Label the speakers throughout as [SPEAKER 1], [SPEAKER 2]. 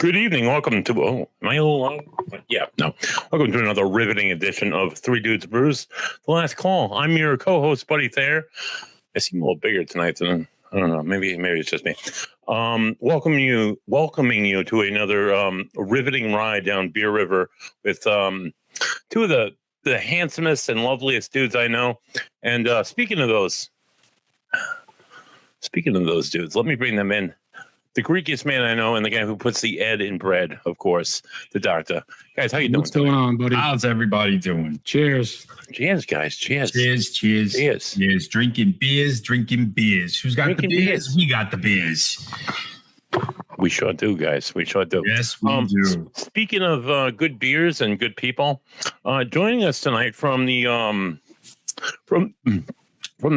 [SPEAKER 1] Good evening. Welcome to Welcome to another riveting edition of Three Dudes Brews. The Last Call. I'm your co-host, Buddy Thayer. I seem a little bigger tonight than I don't know. Maybe it's just me. Welcoming you to another riveting ride down Beer River with two of the handsomest and loveliest dudes I know. And speaking of those dudes, let me bring them in. The Greekiest man I know, and the guy who puts the Ed in bread, of course, the doctor. Guys, how you doing?
[SPEAKER 2] What's going on, buddy?
[SPEAKER 3] How's everybody doing?
[SPEAKER 2] Cheers.
[SPEAKER 1] Cheers, guys. Cheers.
[SPEAKER 3] Cheers. Drinking beers. Who's got the beers? We got the beers.
[SPEAKER 1] We sure do, guys. We sure do.
[SPEAKER 3] Yes, we do.
[SPEAKER 1] Speaking of good beers and good people, joining us tonight from the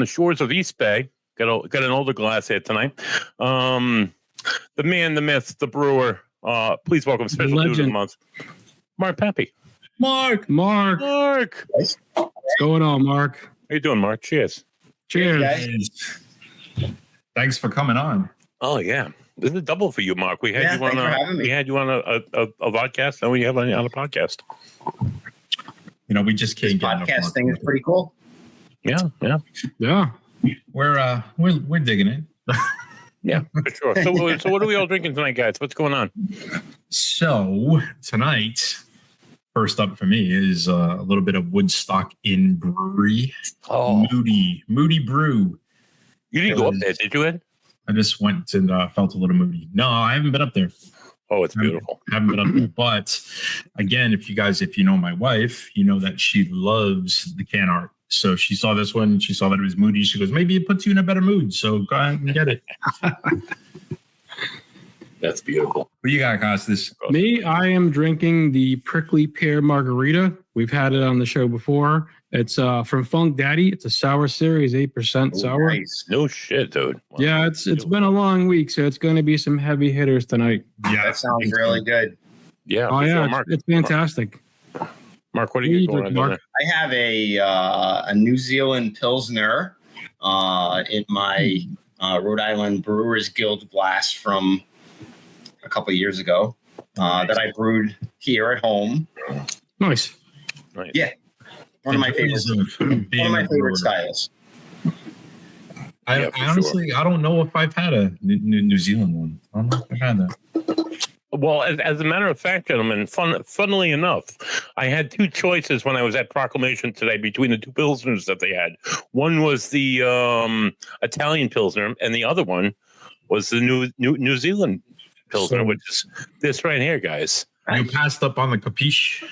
[SPEAKER 1] shores of East Bay, got an older glass here tonight. The man, the myth, the brewer. Please welcome special dude of the month, Mark Pappy.
[SPEAKER 2] Mark.
[SPEAKER 1] What's
[SPEAKER 2] going on, Mark?
[SPEAKER 1] How you doing, Mark? Cheers.
[SPEAKER 3] Cheers. Thanks for coming on.
[SPEAKER 1] Oh yeah, this is a double for you, Mark. We had you on a podcast, and we have on a podcast.
[SPEAKER 3] You know, we just can't
[SPEAKER 4] get podcast thing is pretty cool.
[SPEAKER 1] Yeah.
[SPEAKER 3] We're digging it.
[SPEAKER 1] Yeah, for sure. So what are we all drinking tonight, guys? What's going on?
[SPEAKER 3] So tonight, first up for me is a little bit of Woodstock Inn Brewery.
[SPEAKER 1] Oh,
[SPEAKER 3] Moody Brew.
[SPEAKER 1] You didn't go up there, did you, Ed?
[SPEAKER 3] I just went and felt a little moody. No, I haven't been up there.
[SPEAKER 1] Oh, it's beautiful.
[SPEAKER 3] I haven't been up there. But again, if you know my wife, you know that she loves the can art. So she saw this one. She saw that it was moody. She goes, maybe it puts you in a better mood. So go ahead and get it.
[SPEAKER 1] That's beautiful.
[SPEAKER 3] What you got, Costas?
[SPEAKER 2] Me, I am drinking the Prickly Pear Margarita. We've had it on the show before. It's from Funk Daddy. It's a sour series, 8% sour.
[SPEAKER 1] Nice. No shit, dude. Wow.
[SPEAKER 2] Yeah, it's been a long week, so it's going to be some heavy hitters tonight.
[SPEAKER 4] Yeah, that sounds really good.
[SPEAKER 1] Yeah.
[SPEAKER 2] Oh, yeah,
[SPEAKER 1] Mark,
[SPEAKER 2] it's fantastic.
[SPEAKER 1] Mark, what are you doing, Mark?
[SPEAKER 4] I have a New Zealand Pilsner in my Rhode Island Brewers Guild glass from a couple of years ago that I brewed here at home.
[SPEAKER 2] Nice.
[SPEAKER 4] Yeah. One of my favorite styles.
[SPEAKER 3] I honestly, I don't know if I've had a New Zealand one. I don't know if I've had that.
[SPEAKER 1] Well, as a matter of fact, gentlemen, funnily enough, I had two choices when I was at Proclamation today between the two Pilsners that they had. One was the Italian Pilsner, and the other one was the New Zealand Pilsner, which is this right here, guys.
[SPEAKER 3] You passed up on the Capiche?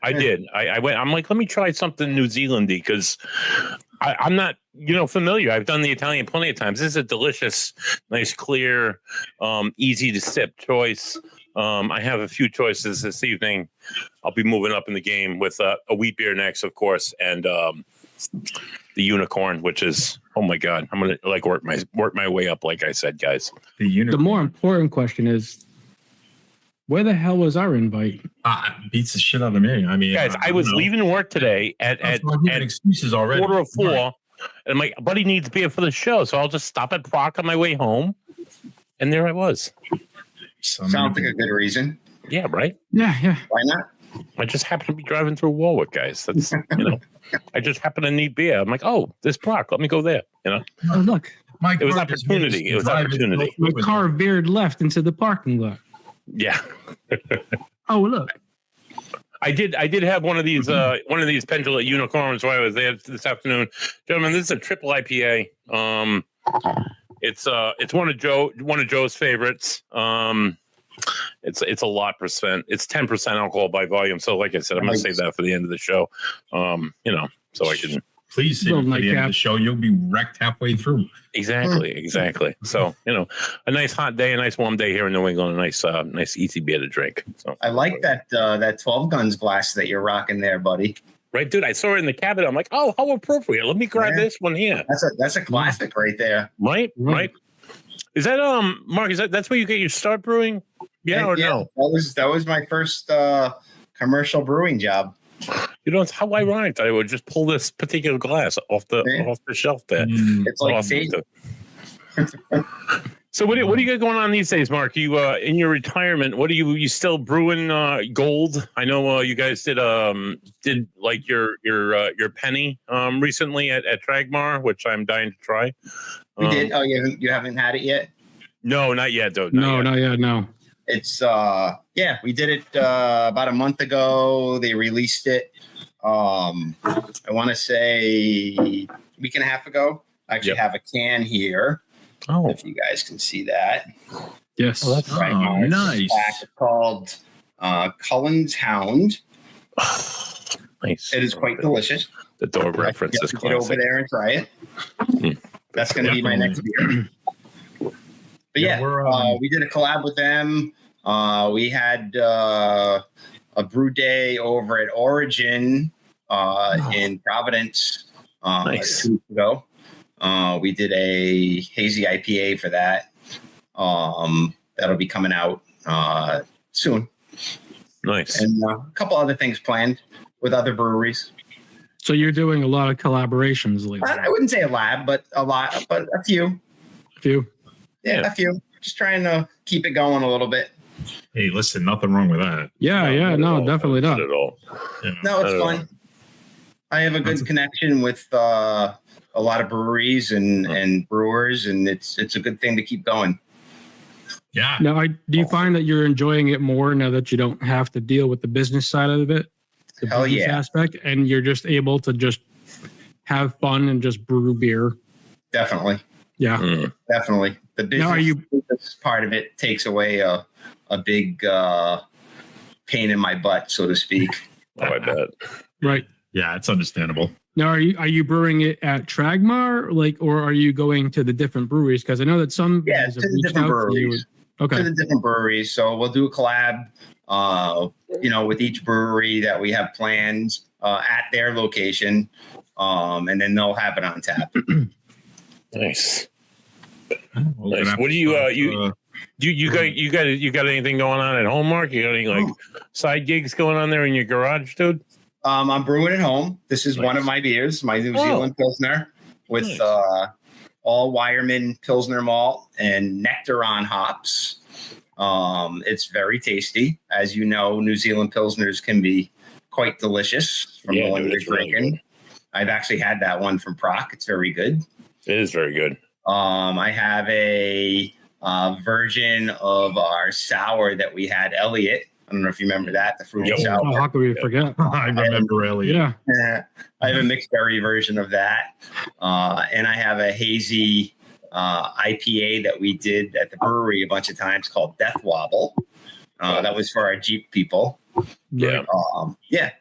[SPEAKER 1] I did. I went. I'm like, let me try something New Zealandy because I'm not, familiar. I've done the Italian plenty of times. This is a delicious, nice, clear, easy to sip choice. I have a few choices this evening. I'll be moving up in the game with a wheat beer next, of course, and the unicorn, which is, oh my god, I'm gonna work my way up, like I said, guys.
[SPEAKER 2] The more important question is, where the hell was our invite?
[SPEAKER 3] Beats the shit out of me. I mean,
[SPEAKER 1] guys, I was leaving work today at
[SPEAKER 3] excuses already.
[SPEAKER 1] 4:04, and I'm like, buddy needs beer for the show, so I'll just stop at Proc on my way home, and there I was.
[SPEAKER 4] Sounds like a good reason.
[SPEAKER 1] Yeah, right?
[SPEAKER 2] Yeah.
[SPEAKER 4] Why not?
[SPEAKER 1] I just happened to be driving through Warwick, guys. That's, I just happened to need beer. I'm like, oh, this Proc, let me go there,
[SPEAKER 2] Oh, look.
[SPEAKER 1] It was opportunity.
[SPEAKER 2] My car veered left into the parking lot.
[SPEAKER 1] Yeah.
[SPEAKER 2] Oh, look.
[SPEAKER 1] I did have one of these pendulate unicorns while I was there this afternoon. Gentlemen, this is a triple IPA. It's one of Joe's favorites. It's a lot percent. It's 10% alcohol by volume. So like I said, I'm gonna save that for the end of the show. So I can
[SPEAKER 3] please save it for the end of the show. You'll be wrecked halfway through.
[SPEAKER 1] Exactly. So a nice hot day, a nice warm day here in New England, a nice easy beer to drink. So
[SPEAKER 4] I like that 12 guns glass that you're rocking there, buddy.
[SPEAKER 1] Right, dude. I saw it in the cabinet. I'm like, oh, how appropriate. Let me grab this one here.
[SPEAKER 4] That's a classic right there.
[SPEAKER 1] Right. Is that Mark? That's where you get your start brewing? Yeah or no?
[SPEAKER 4] That was my first commercial brewing job.
[SPEAKER 1] It's how ironic that I would just pull this particular glass off the shelf there.
[SPEAKER 4] It's like
[SPEAKER 1] So what do you got going on these days, Mark? You in your retirement, what are you still brewing gold? I know you guys did like your penny recently at Tragmar, which I'm dying to try.
[SPEAKER 4] We did. Oh, you haven't had it yet?
[SPEAKER 1] No, not yet, though.
[SPEAKER 2] Not yet. No.
[SPEAKER 4] It's we did it about a month ago. They released it. I want to say a week and a half ago. I actually have a can here.
[SPEAKER 1] Oh,
[SPEAKER 4] if you guys can see that.
[SPEAKER 2] Yes.
[SPEAKER 3] Oh, that's nice.
[SPEAKER 4] It's called Cullen's Hound.
[SPEAKER 1] Nice.
[SPEAKER 4] It is quite delicious.
[SPEAKER 1] The door reference is classic.
[SPEAKER 4] Get over there and try it. That's going to be my next beer. But we did a collab with them. We had a brew day over at Origin in Providence 2 weeks ago. We did a hazy IPA for that. That'll be coming out soon.
[SPEAKER 1] Nice.
[SPEAKER 4] And a couple other things planned with other breweries.
[SPEAKER 2] So you're doing a lot of collaborations lately.
[SPEAKER 4] I wouldn't say a lot, but a few.
[SPEAKER 2] A few?
[SPEAKER 4] Yeah, a few. Just trying to keep it going a little bit.
[SPEAKER 3] Hey, listen, nothing wrong with that.
[SPEAKER 2] No, definitely not.
[SPEAKER 1] At all.
[SPEAKER 4] No, it's fun. I have a good connection with a lot of breweries and brewers, and it's a good thing to keep going.
[SPEAKER 3] Yeah.
[SPEAKER 2] Now, do you find that you're enjoying it more now that you don't have to deal with the business side of it? The
[SPEAKER 4] Hell
[SPEAKER 2] business
[SPEAKER 4] yeah.
[SPEAKER 2] aspect, and you're just able to just have fun and just brew beer.
[SPEAKER 4] Definitely.
[SPEAKER 2] Yeah.
[SPEAKER 4] Definitely. The business part of it takes away a big pain in my butt, so to speak.
[SPEAKER 1] Oh, I bet.
[SPEAKER 2] Right.
[SPEAKER 3] Yeah, it's understandable.
[SPEAKER 2] Now, are you brewing it at Tragmar, or are you going to the different breweries? Because I know that some guys have reached out to you. Okay.
[SPEAKER 4] To the different breweries. So we'll do a collab, with each brewery that we have planned at their location, and then they'll have it on tap.
[SPEAKER 1] Nice.
[SPEAKER 3] Well,
[SPEAKER 1] Nice. What do you got anything going on at home, Mark? You got any side gigs going on there in your garage, dude?
[SPEAKER 4] I'm brewing at home. This is one of my beers, my New Zealand Pilsner with all Wireman Pilsner malt and Nectaron hops. It's very tasty. As you know, New Zealand Pilsners can be quite delicious from the one you're drinking. Really, I've actually had that one from Proc. It's very good.
[SPEAKER 1] It is very good.
[SPEAKER 4] I have a version of our sour that we had, Elliot. I don't know if you remember that, the fruity sour.
[SPEAKER 2] How could we forget?
[SPEAKER 3] I remember Elliot.
[SPEAKER 2] Yeah.
[SPEAKER 4] I have a mixed berry version of that. And I have a hazy IPA that we did at the brewery a bunch of times called Death Wobble. That was for our Jeep people.
[SPEAKER 1] Yeah.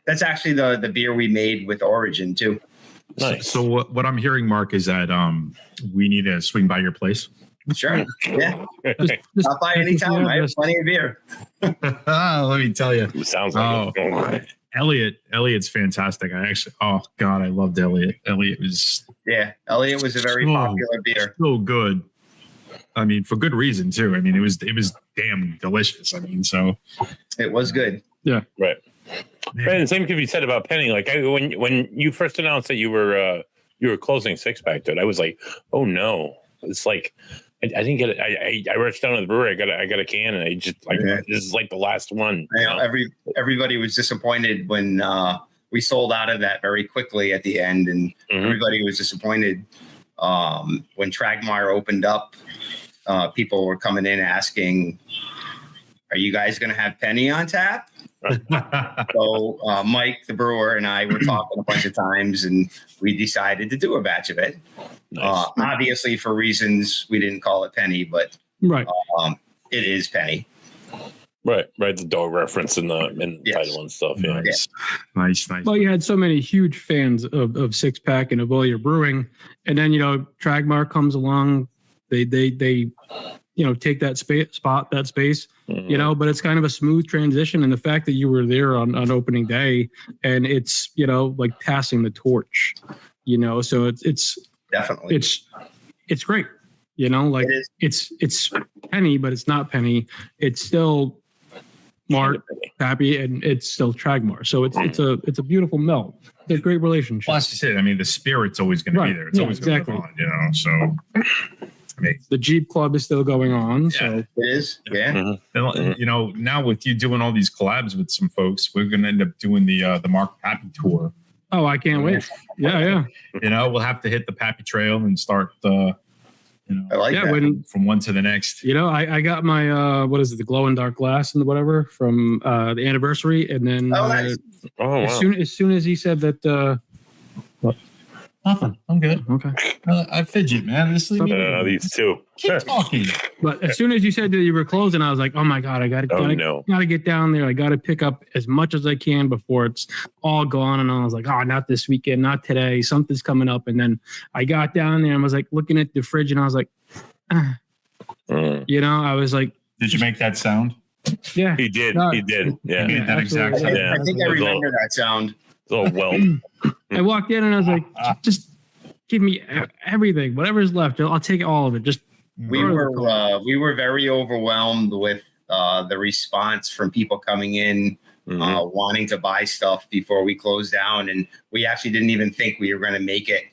[SPEAKER 4] That's actually the beer we made with Origin too.
[SPEAKER 1] Nice.
[SPEAKER 3] So what I'm hearing, Mark, is that we need to swing by your place.
[SPEAKER 4] Sure. Yeah. I'll buy anytime. I have plenty of beer.
[SPEAKER 3] Let me tell you.
[SPEAKER 1] It sounds like
[SPEAKER 3] Elliot's fantastic. I loved Elliot. Elliot was
[SPEAKER 4] a very popular beer.
[SPEAKER 3] So good. I mean, for good reason too. I mean, it was damn delicious. I mean, so
[SPEAKER 4] it was good.
[SPEAKER 2] Yeah.
[SPEAKER 1] Right. And the same could be said about Penny. Like when you first announced that you were closing Six Pack, dude, I was like, oh no. It's like I didn't get it. I rushed down to the brewery. I got a can, and I just this is like the last one.
[SPEAKER 4] Everybody was disappointed when we sold out of that very quickly at the end, and everybody was disappointed when Tragmar opened up. People were coming in asking, "Are you guys going to have Penny on tap?" So Mike, the brewer, and I were talking a bunch of times, and we decided to do a batch of it. Nice. Obviously, for reasons we didn't call it Penny, but it is Penny.
[SPEAKER 1] Right. The dog reference in the title and stuff. Yeah.
[SPEAKER 3] Nice.
[SPEAKER 2] Well, you had so many huge fans of Six Pack and of all your brewing, and then Tragmar comes along. They take that space, but it's kind of a smooth transition. And the fact that you were there on opening day, and it's, like passing the torch, so it's
[SPEAKER 4] definitely,
[SPEAKER 2] it's great, like it's Penny, but it's not Penny. It's still Mark, Pappy, and it's still Tragmar. So it's a beautiful melt. It's a great relationship.
[SPEAKER 3] Plus, you said, I mean, the spirit's always going to be there. It's always going to be on, so.
[SPEAKER 2] The Jeep Club is still going on. So
[SPEAKER 4] It is. Yeah.
[SPEAKER 1] Mhm.
[SPEAKER 3] And, you know, now with you doing all these collabs with some folks, we're going to end up doing the Mark Pappy tour.
[SPEAKER 2] oh, I can't wait. Yeah.
[SPEAKER 3] You know, we'll have to hit the Pappy Trail and start
[SPEAKER 4] I like
[SPEAKER 2] Yeah,
[SPEAKER 4] that.
[SPEAKER 2] when
[SPEAKER 3] from one to the next.
[SPEAKER 2] you know, I got my what is it, the glow in dark glass and whatever from the anniversary, and then
[SPEAKER 4] Oh, nice.
[SPEAKER 1] Oh,
[SPEAKER 2] as
[SPEAKER 1] wow.
[SPEAKER 2] soon as he said that,
[SPEAKER 3] Nothing. I'm good.
[SPEAKER 2] okay.
[SPEAKER 3] I fidget, man. Just leave me alone.
[SPEAKER 1] These two.
[SPEAKER 3] Keep talking.
[SPEAKER 2] But as soon as you said that you were closing, I was like, oh my god, I
[SPEAKER 1] Oh, no.
[SPEAKER 2] gotta get down there. I gotta pick up as much as I can before it's all gone. And I was like, oh, not this weekend, not today. Something's coming up. And then I got down there and was like looking at the fridge, and I was like, you know, I was like,
[SPEAKER 3] Did you make that sound?
[SPEAKER 2] yeah.
[SPEAKER 1] He did.
[SPEAKER 2] No,
[SPEAKER 1] He did. Yeah.
[SPEAKER 3] made that exact
[SPEAKER 2] absolutely.
[SPEAKER 3] sound.
[SPEAKER 1] Yeah.
[SPEAKER 4] I think I
[SPEAKER 1] It was all-
[SPEAKER 4] remember that sound.
[SPEAKER 1] It's all well.
[SPEAKER 2] I walked in and I was like, just give me everything, whatever's left. I'll take all of it. Just
[SPEAKER 4] We were very overwhelmed with the response from people coming in
[SPEAKER 1] Mhm.
[SPEAKER 4] wanting to buy stuff before we closed down, and we actually didn't even think we were going to make it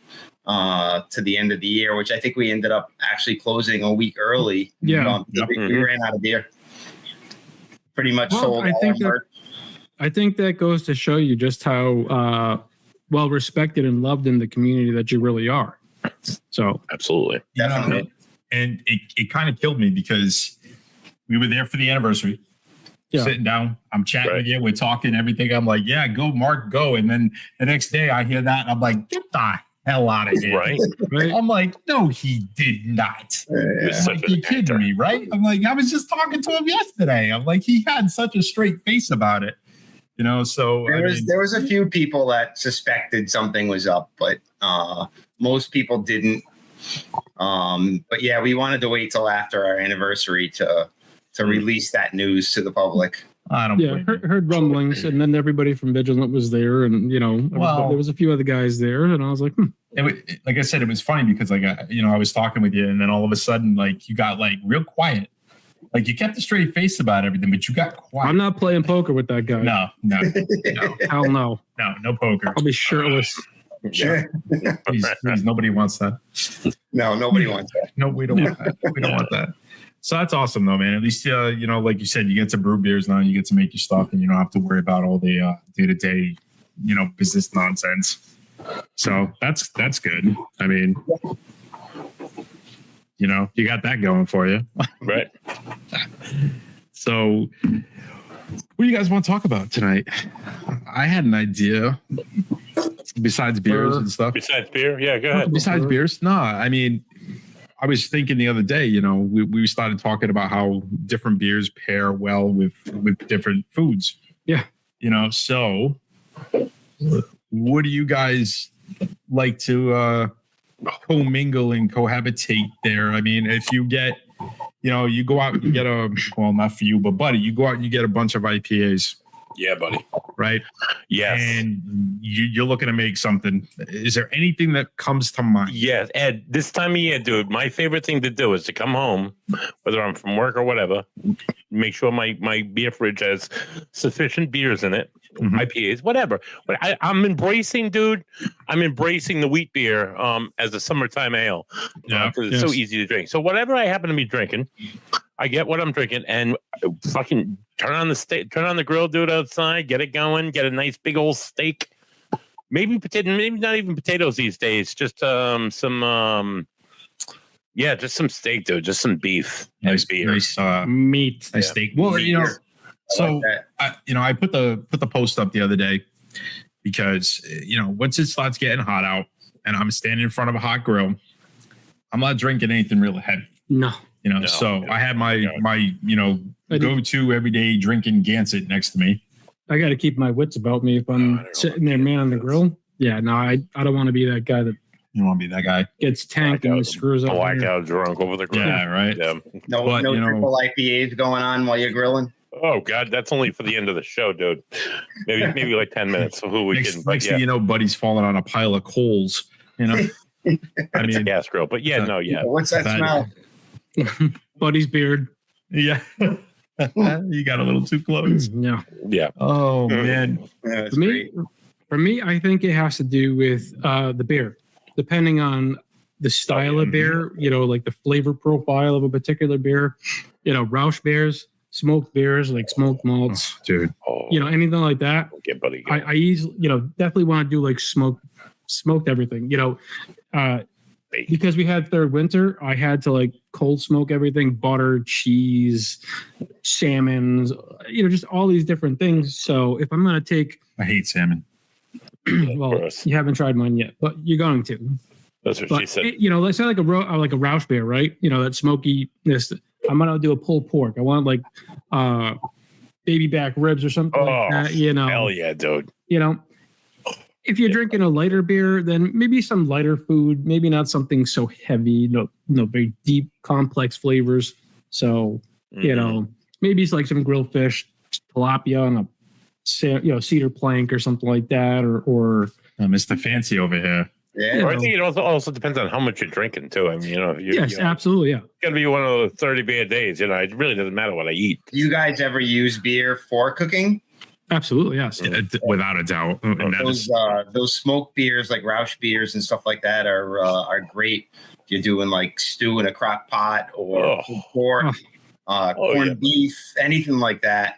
[SPEAKER 4] to the end of the year, which I think we ended up actually closing a week early.
[SPEAKER 2] Yeah.
[SPEAKER 4] We ran out of beer. Pretty much
[SPEAKER 2] Well,
[SPEAKER 4] sold
[SPEAKER 2] I
[SPEAKER 4] all
[SPEAKER 2] think
[SPEAKER 4] our
[SPEAKER 2] that-
[SPEAKER 4] merch.
[SPEAKER 2] I think that goes to show you just how well respected and loved in the community that you really are. So
[SPEAKER 1] Absolutely.
[SPEAKER 3] You know,
[SPEAKER 4] Definitely.
[SPEAKER 3] and it kind of killed me because we were there for the anniversary.
[SPEAKER 2] Yeah.
[SPEAKER 3] Sitting down, I'm chatting
[SPEAKER 1] Right.
[SPEAKER 3] with you, we're talking everything. I'm like, yeah, go, Mark, go. And then the next day I hear that, and I'm like, get the hell out of here.
[SPEAKER 1] Right.
[SPEAKER 2] right.
[SPEAKER 3] I'm like, no, he did not.
[SPEAKER 1] You're
[SPEAKER 3] I'm
[SPEAKER 1] such
[SPEAKER 3] like, you
[SPEAKER 1] an
[SPEAKER 3] kidding
[SPEAKER 1] actor.
[SPEAKER 3] me, right? I'm like, I was just talking to him yesterday. I'm like, he had such a straight face about it, you know. So
[SPEAKER 4] There was a few people that suspected something was up, but most people didn't. But yeah, we wanted to wait till after our anniversary to release that news to the public.
[SPEAKER 3] I don't.
[SPEAKER 2] Yeah,
[SPEAKER 3] blame you.
[SPEAKER 2] heard rumblings, and then everybody from Vigilant was there, and you know,
[SPEAKER 3] Well-
[SPEAKER 2] there was a few other guys there, and I was like,
[SPEAKER 3] Like I said, it was funny because like I was talking with you, and then all of a sudden, like you got like real quiet. Like you kept a straight face about everything, but you got quiet.
[SPEAKER 2] I'm not playing poker with that guy.
[SPEAKER 3] No,
[SPEAKER 2] Hell no.
[SPEAKER 3] no poker.
[SPEAKER 2] I'll be shirtless.
[SPEAKER 1] Yeah.
[SPEAKER 3] Please, nobody wants that.
[SPEAKER 4] No, nobody wants that.
[SPEAKER 3] No, we don't want that. We don't want that. So that's awesome though, man. At least, you know, like you said, you get to brew beers now, you get to make your stuff, and you don't have to worry about all the day-to-day, you know, business nonsense. So that's good. I mean, you know, you got that going for you.
[SPEAKER 1] Right.
[SPEAKER 3] So what do you guys want to talk about tonight? I had an idea besides beers and stuff.
[SPEAKER 1] Besides beer, yeah, go ahead.
[SPEAKER 3] Besides beers, no. I mean, I was thinking the other day, you know, we started talking about how different beers pair well with different foods.
[SPEAKER 2] Yeah.
[SPEAKER 3] You know, so what do you guys like to commingle and cohabitate there? I mean, if you get, you know, you go out and you get not for you, but buddy, you go out and you get a bunch of IPAs,
[SPEAKER 1] Yeah, buddy.
[SPEAKER 3] right?
[SPEAKER 1] Yes.
[SPEAKER 3] And you're looking to make something. Is there anything that comes to mind?
[SPEAKER 1] Yes, Ed, this time of year, dude, my favorite thing to do is to come home, whether I'm from work or whatever, make sure my beer fridge has sufficient beers in it,
[SPEAKER 3] Mhm.
[SPEAKER 1] IPAs, whatever. But I'm embracing, dude, the wheat beer as a summertime ale.
[SPEAKER 3] Yeah.
[SPEAKER 1] Because it's so easy to drink. So whatever I happen to be drinking, I get what I'm drinking and fucking turn on the grill, do it outside, get it going, get a nice big old steak. Maybe not even potatoes these days. Just just some steak, dude. Just some beef.
[SPEAKER 3] Nice
[SPEAKER 1] and beer.
[SPEAKER 3] nice
[SPEAKER 2] Meat.
[SPEAKER 3] nice steak. Well, you know,
[SPEAKER 4] Beer.
[SPEAKER 3] so
[SPEAKER 4] Like that.
[SPEAKER 3] I put the post up the other day because you know, once it starts getting hot out and I'm standing in front of a hot grill, I'm not drinking anything real heavy.
[SPEAKER 2] No.
[SPEAKER 3] You know,
[SPEAKER 1] No,
[SPEAKER 3] so
[SPEAKER 1] no,
[SPEAKER 3] I had my you know,
[SPEAKER 2] I do-
[SPEAKER 3] go-to everyday drinking Gansett next to me.
[SPEAKER 2] I got to keep my wits about me if I'm sitting there, man, on the grill. Yeah, no, I don't want to be that guy that
[SPEAKER 3] You want to be that guy?
[SPEAKER 2] gets tanked and
[SPEAKER 1] Blackout.
[SPEAKER 2] screws up.
[SPEAKER 1] Blackout drunk over the grill.
[SPEAKER 3] Yeah, right.
[SPEAKER 1] Yeah.
[SPEAKER 4] No,
[SPEAKER 3] But,
[SPEAKER 4] no
[SPEAKER 3] you know-
[SPEAKER 4] triple IPAs going on while you're grilling.
[SPEAKER 1] Oh God, that's only for the end of the show, dude. Maybe like 10 minutes. So who we
[SPEAKER 3] Next,
[SPEAKER 1] can? But
[SPEAKER 3] next
[SPEAKER 1] yeah,
[SPEAKER 3] thing you know, buddy's falling on a pile of coals. You know, I
[SPEAKER 1] it's a
[SPEAKER 3] mean,
[SPEAKER 1] gas grill. But yeah, no, yeah.
[SPEAKER 4] What's that
[SPEAKER 3] That-
[SPEAKER 4] smell?
[SPEAKER 2] Buddy's beard.
[SPEAKER 3] yeah, you got a little too close.
[SPEAKER 2] Yeah.
[SPEAKER 1] Yeah.
[SPEAKER 3] Oh man,
[SPEAKER 4] Yeah, that's
[SPEAKER 2] For me,
[SPEAKER 4] great.
[SPEAKER 2] for me, I think it has to do with the beer. Depending on the style of
[SPEAKER 3] mhm.
[SPEAKER 2] beer, like the flavor profile of a particular beer, Rausch beers, smoked beers, like smoked malts,
[SPEAKER 3] Oh, dude.
[SPEAKER 2] anything like that.
[SPEAKER 1] Okay, buddy.
[SPEAKER 2] I easily, definitely want to do like smoked everything, because we had third winter, I had to like cold smoke everything, butter, cheese, salmons, just all these different things. So if I'm going to take,
[SPEAKER 3] I hate salmon.
[SPEAKER 2] well,
[SPEAKER 1] gross.
[SPEAKER 2] you haven't tried mine yet, but you're going to.
[SPEAKER 1] That's what
[SPEAKER 2] But
[SPEAKER 1] she said.
[SPEAKER 2] let's say like a Rausch beer, right? That smokiness. I'm gonna do a pulled pork. I want like baby back ribs or something like that.
[SPEAKER 1] Hell yeah, dude.
[SPEAKER 2] If you're drinking a lighter beer, then maybe some lighter food. Maybe not something so heavy. No, very deep, complex flavors. So maybe it's like some grilled fish, tilapia on a cedar plank or something like that, or
[SPEAKER 3] Mr. Fancy over here.
[SPEAKER 4] Yeah.
[SPEAKER 1] Or I think it also depends on how much you're drinking too. I mean,
[SPEAKER 2] yes, absolutely, yeah.
[SPEAKER 1] It's gonna be one of those 30 beer days. It really doesn't matter what I eat.
[SPEAKER 4] You guys ever use beer for cooking?
[SPEAKER 2] Absolutely, yes.
[SPEAKER 3] Yeah, without a doubt. And that is-
[SPEAKER 4] Those smoked beers like Rausch beers and stuff like that are great. You're doing like stew in a crock pot or pork, corned beef, anything like that.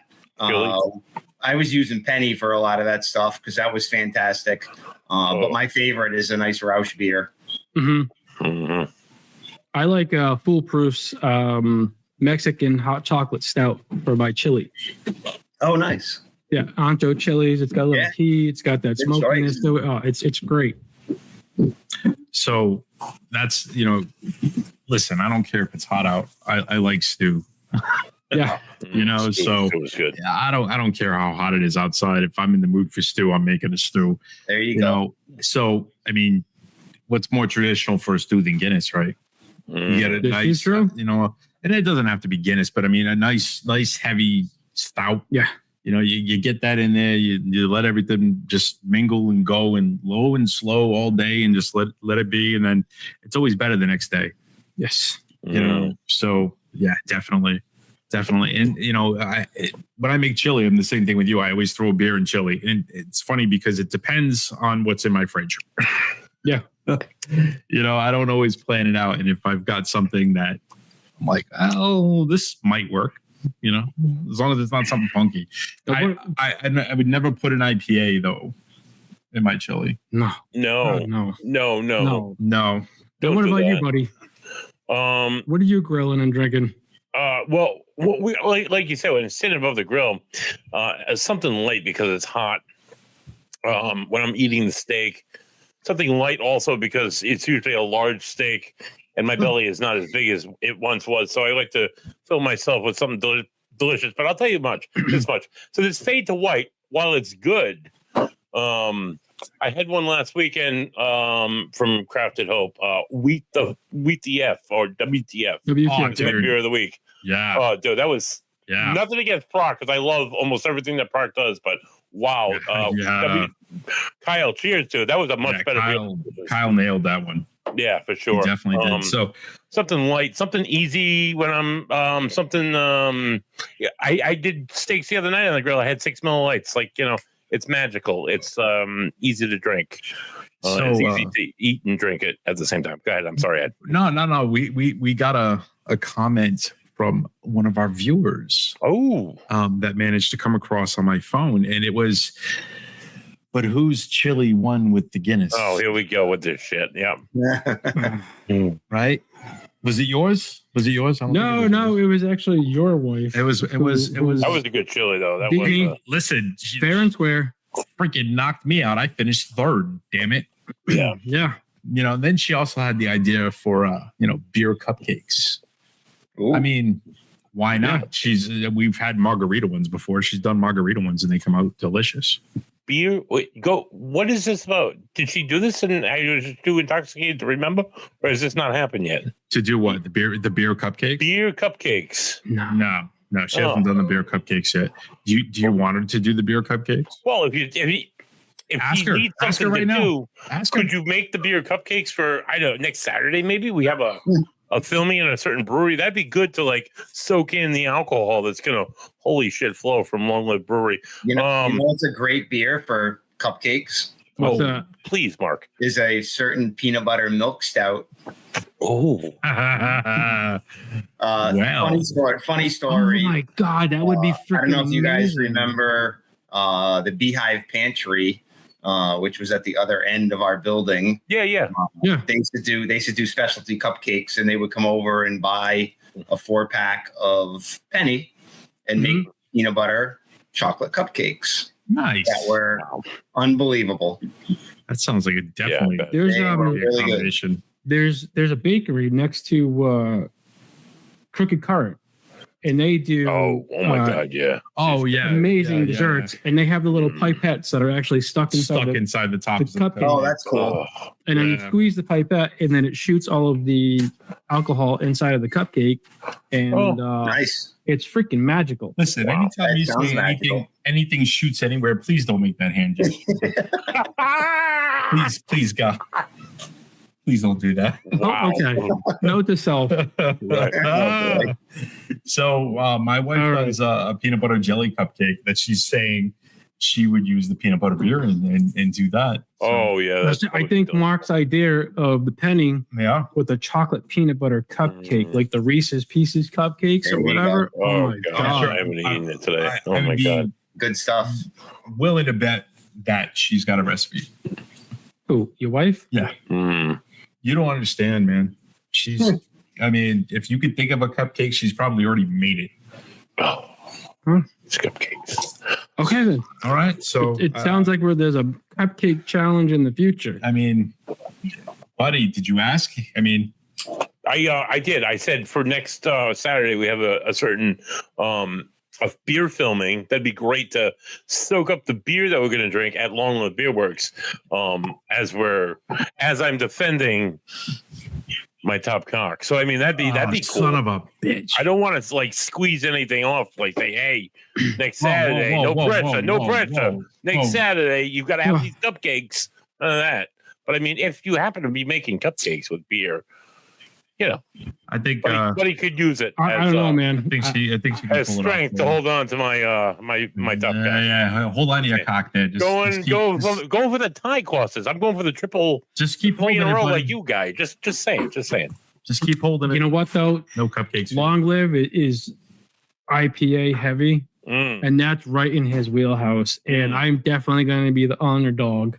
[SPEAKER 4] I was using Penny for a lot of that stuff because that was fantastic. But my favorite is a nice Rausch beer.
[SPEAKER 2] Mm-hmm.
[SPEAKER 1] Mm-hmm.
[SPEAKER 2] I like Foolproof's Mexican hot chocolate stout for my chili.
[SPEAKER 4] Oh, nice.
[SPEAKER 2] Yeah, Ancho chilies. It's got a little tea. It's got that
[SPEAKER 4] Good
[SPEAKER 2] smokiness
[SPEAKER 4] choice.
[SPEAKER 2] to it. Oh, it's great.
[SPEAKER 3] So that's, listen, I don't care if it's hot out. I like stew.
[SPEAKER 2] Yeah.
[SPEAKER 3] So
[SPEAKER 1] it was good.
[SPEAKER 3] Yeah, I don't care how hot it is outside. If I'm in the mood for stew, I'm making a stew.
[SPEAKER 4] There you go.
[SPEAKER 3] So I mean, what's more traditional for a stew than Guinness, right? You get a
[SPEAKER 2] This
[SPEAKER 3] nice,
[SPEAKER 2] is true.
[SPEAKER 3] and it doesn't have to be Guinness, but I mean a nice heavy stout.
[SPEAKER 2] Yeah.
[SPEAKER 3] You get that in there. You let everything just mingle and go and low and slow all day, and just let it be, and then it's always better the next day.
[SPEAKER 2] Yes.
[SPEAKER 3] So yeah, definitely. And when I make chili, I'm the same thing with you. I always throw a beer in chili, and it's funny because it depends on what's in my fridge.
[SPEAKER 2] Yeah.
[SPEAKER 3] I don't always plan it out, and if I've got something that I'm like, oh, this might work, as long as it's not something funky. I would never put an IPA though in my chili.
[SPEAKER 2] No.
[SPEAKER 1] No.
[SPEAKER 2] No.
[SPEAKER 3] No.
[SPEAKER 1] Don't
[SPEAKER 2] What
[SPEAKER 1] do
[SPEAKER 2] about
[SPEAKER 1] that.
[SPEAKER 2] you, buddy? What are you grilling and drinking?
[SPEAKER 1] Well, we like you said, when it's sitting above the grill, it's something light because it's hot. When I'm eating the steak, something light also because it's usually a large steak, and my belly is not as big as it once was. So I like to fill myself with something delicious. But I'll tell you this much. So this fade to white, while it's good, I had one last weekend from Crafted Hope, Wheat DF or WTF.
[SPEAKER 2] WTF.
[SPEAKER 3] dude.
[SPEAKER 1] Beer of the week.
[SPEAKER 3] Yeah.
[SPEAKER 1] Oh, dude, that was
[SPEAKER 3] Yeah.
[SPEAKER 1] nothing against Proc because I love almost everything that Proc does, but wow. Kyle, cheers to it. That was a much better beer.
[SPEAKER 3] Kyle nailed that one.
[SPEAKER 1] Yeah, for
[SPEAKER 3] He
[SPEAKER 1] sure.
[SPEAKER 3] definitely did. So
[SPEAKER 1] Something light, something easy when I'm I did steaks the other night on the grill. I had 6 millilights. Like, it's magical. It's easy to drink. It's easy to eat and drink it at the same time. Go ahead. I'm sorry, Ed.
[SPEAKER 3] No. We got a comment from one of our viewers.
[SPEAKER 1] Oh,
[SPEAKER 3] That managed to come across on my phone, and it was, but whose chili won with the Guinness?
[SPEAKER 1] oh, here we go with this shit. Yeah.
[SPEAKER 3] Right? Was it yours? I don't think
[SPEAKER 2] No, it was actually your wife.
[SPEAKER 3] It was.
[SPEAKER 1] That was a good chili though. That
[SPEAKER 2] Dini.
[SPEAKER 1] was.
[SPEAKER 3] Listen, she
[SPEAKER 2] fair and square.
[SPEAKER 3] freaking knocked me out. I finished third. Damn it.
[SPEAKER 1] Yeah.
[SPEAKER 2] Yeah.
[SPEAKER 3] Then she also had the idea for beer cupcakes.
[SPEAKER 4] Ooh.
[SPEAKER 3] I mean, why not? We've had margarita ones before. She's done margarita ones and they come out delicious.
[SPEAKER 1] Beer. Wait, go. What is this about? Did she do this and I was just too intoxicated to remember, or has this not happened yet?
[SPEAKER 3] To do what? The beer cupcakes?
[SPEAKER 1] Beer cupcakes.
[SPEAKER 3] No, she hasn't done the beer cupcakes yet. Do you want her to do the beer cupcakes?
[SPEAKER 1] Well, if you
[SPEAKER 3] Ask her.
[SPEAKER 1] need
[SPEAKER 3] Ask her
[SPEAKER 1] something
[SPEAKER 3] right
[SPEAKER 1] to
[SPEAKER 3] now.
[SPEAKER 1] do,
[SPEAKER 3] Ask her.
[SPEAKER 1] could you make the beer cupcakes for next Saturday? Maybe we have a filming in a certain brewery. That'd be good to like soak in the alcohol that's gonna holy shit flow from Long Live Brewery.
[SPEAKER 4] It's a great beer for cupcakes.
[SPEAKER 2] What's
[SPEAKER 3] Oh.
[SPEAKER 2] that?
[SPEAKER 1] Please, Mark.
[SPEAKER 4] Is a certain peanut butter milk stout.
[SPEAKER 1] Oh,
[SPEAKER 3] Wow.
[SPEAKER 4] Funny
[SPEAKER 2] Oh
[SPEAKER 4] story.
[SPEAKER 2] my God, that would be freaking
[SPEAKER 4] I don't know if you guys
[SPEAKER 2] amazing.
[SPEAKER 4] remember the Beehive Pantry, which was at the other end of our building.
[SPEAKER 1] yeah.
[SPEAKER 2] Yeah.
[SPEAKER 4] They used to do specialty cupcakes, and they would come over and buy a 4-pack of Penny and make peanut butter chocolate cupcakes
[SPEAKER 3] Nice.
[SPEAKER 4] that were unbelievable.
[SPEAKER 3] That sounds like a definitely
[SPEAKER 1] Yeah,
[SPEAKER 2] There's
[SPEAKER 4] They were
[SPEAKER 3] a
[SPEAKER 4] really good.
[SPEAKER 3] combination.
[SPEAKER 2] there's a bakery next to Crooked Cart, and they do
[SPEAKER 1] Oh my God, yeah.
[SPEAKER 3] Oh yeah,
[SPEAKER 2] amazing
[SPEAKER 3] yeah, yeah,
[SPEAKER 2] desserts, and they have the little pipettes that are actually stuck inside the
[SPEAKER 3] inside the top
[SPEAKER 2] the
[SPEAKER 3] of the
[SPEAKER 2] cupcake.
[SPEAKER 4] Oh, that's cool.
[SPEAKER 1] Oh,
[SPEAKER 2] and then you
[SPEAKER 3] Yeah.
[SPEAKER 2] squeeze the pipette, and then it shoots all of the alcohol inside of the cupcake, and
[SPEAKER 4] Nice.
[SPEAKER 2] it's freaking magical.
[SPEAKER 3] Listen,
[SPEAKER 1] Wow.
[SPEAKER 3] anytime
[SPEAKER 4] That
[SPEAKER 3] you
[SPEAKER 4] sounds
[SPEAKER 3] say
[SPEAKER 4] magical.
[SPEAKER 3] anything shoots anywhere, please don't make that hand gesture. please, God. Please don't do that.
[SPEAKER 1] wow.
[SPEAKER 2] Oh, okay. Note to self.
[SPEAKER 1] Right.
[SPEAKER 3] So my wife
[SPEAKER 2] All right.
[SPEAKER 3] does a peanut butter jelly cupcake that she's saying she would use the peanut butter beer and do that. So,
[SPEAKER 1] Oh yeah.
[SPEAKER 2] I think
[SPEAKER 1] delicious.
[SPEAKER 2] Mark's idea of the penny
[SPEAKER 3] yeah.
[SPEAKER 2] with the chocolate peanut butter cupcake, like the Reese's Pieces cupcakes
[SPEAKER 4] There
[SPEAKER 2] or
[SPEAKER 4] we go.
[SPEAKER 2] whatever.
[SPEAKER 1] Oh,
[SPEAKER 2] Oh my
[SPEAKER 1] God.
[SPEAKER 2] God.
[SPEAKER 1] I haven't eaten it today.
[SPEAKER 3] I
[SPEAKER 1] Oh my
[SPEAKER 3] would be
[SPEAKER 1] God.
[SPEAKER 4] Good stuff.
[SPEAKER 3] willing to bet that she's got a recipe.
[SPEAKER 2] Who, your wife?
[SPEAKER 1] Mm.
[SPEAKER 3] You don't understand, man. She's, I mean, if you could think of a cupcake, she's probably already made it.
[SPEAKER 1] Oh,
[SPEAKER 2] Huh?
[SPEAKER 1] it's cupcakes.
[SPEAKER 2] Okay then.
[SPEAKER 3] All right. So
[SPEAKER 2] It sounds like there's a cupcake challenge in the future.
[SPEAKER 3] I mean, buddy, did you ask? I mean,
[SPEAKER 1] I did. I said for next Saturday we have a certain a beer filming. That'd be great to soak up the beer that we're going to drink at Longwood Beer Works. As I'm defending my top cock. So I mean that'd be cool.
[SPEAKER 3] Son of a bitch.
[SPEAKER 1] I don't want to like squeeze anything off. Like say, hey, next
[SPEAKER 3] Whoa, whoa,
[SPEAKER 1] Saturday,
[SPEAKER 3] whoa,
[SPEAKER 1] no
[SPEAKER 3] whoa,
[SPEAKER 1] pressure,
[SPEAKER 3] whoa,
[SPEAKER 1] no
[SPEAKER 3] whoa,
[SPEAKER 1] pressure.
[SPEAKER 3] whoa,
[SPEAKER 1] Next
[SPEAKER 3] whoa.
[SPEAKER 1] Saturday, you've got to have
[SPEAKER 2] Whoa.
[SPEAKER 1] these cupcakes. None of that. But I mean, if you happen to be making cupcakes with beer, you know,
[SPEAKER 3] I think
[SPEAKER 1] buddy could use it.
[SPEAKER 2] I don't know, man.
[SPEAKER 3] I think she can
[SPEAKER 1] As
[SPEAKER 3] pull it
[SPEAKER 1] strength
[SPEAKER 3] off.
[SPEAKER 1] to hold on to my top
[SPEAKER 3] Yeah,
[SPEAKER 1] guy.
[SPEAKER 3] yeah. Hold on to your cock there.
[SPEAKER 1] Going for the tie crosses. I'm going for the triple
[SPEAKER 3] just keep
[SPEAKER 1] 3
[SPEAKER 3] holding
[SPEAKER 1] in
[SPEAKER 3] it,
[SPEAKER 1] a row
[SPEAKER 3] buddy.
[SPEAKER 1] like you guys. Just saying.
[SPEAKER 3] Just keep holding it.
[SPEAKER 2] You know what though?
[SPEAKER 3] No cupcakes.
[SPEAKER 2] Long Live is IPA heavy,
[SPEAKER 1] Mm.
[SPEAKER 2] and that's right in his wheelhouse. And I'm definitely going to be the underdog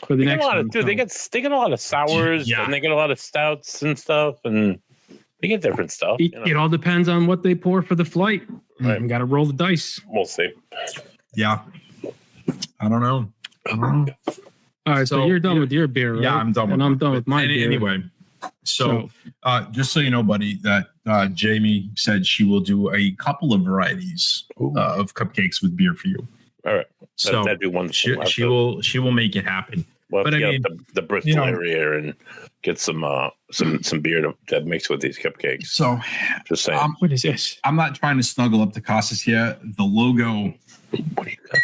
[SPEAKER 2] for the
[SPEAKER 1] They get
[SPEAKER 2] next
[SPEAKER 1] a lot
[SPEAKER 2] one.
[SPEAKER 1] of, dude, they get a lot of sours
[SPEAKER 3] Yeah.
[SPEAKER 1] and they get a lot of stouts and stuff, and they get different stuff.
[SPEAKER 2] It,
[SPEAKER 1] You know?
[SPEAKER 2] it all depends on what they pour for the flight.
[SPEAKER 1] Right.
[SPEAKER 2] Got to roll the dice.
[SPEAKER 1] We'll see.
[SPEAKER 3] Yeah. I don't know.
[SPEAKER 2] All right, so
[SPEAKER 3] So,
[SPEAKER 2] you're done
[SPEAKER 3] yeah.
[SPEAKER 2] with your beer, right?
[SPEAKER 3] Yeah, I'm done with
[SPEAKER 2] and I'm
[SPEAKER 3] it.
[SPEAKER 2] done with my beer.
[SPEAKER 3] Anyway, so just so you know, buddy, that Jamie said she will do a couple of varieties of cupcakes with beer for you.
[SPEAKER 1] All right.
[SPEAKER 3] So
[SPEAKER 1] That'd be wonderful.
[SPEAKER 3] she will make it happen.
[SPEAKER 1] We'll have
[SPEAKER 3] but
[SPEAKER 1] to
[SPEAKER 3] I
[SPEAKER 1] get
[SPEAKER 3] mean,
[SPEAKER 1] up the Bristol
[SPEAKER 3] you know-
[SPEAKER 1] area and get some beer to mix with these cupcakes.
[SPEAKER 3] So
[SPEAKER 1] Just saying.
[SPEAKER 2] What is this?
[SPEAKER 3] I'm not trying to snuggle up to Costas here. The logo
[SPEAKER 1] What do you got?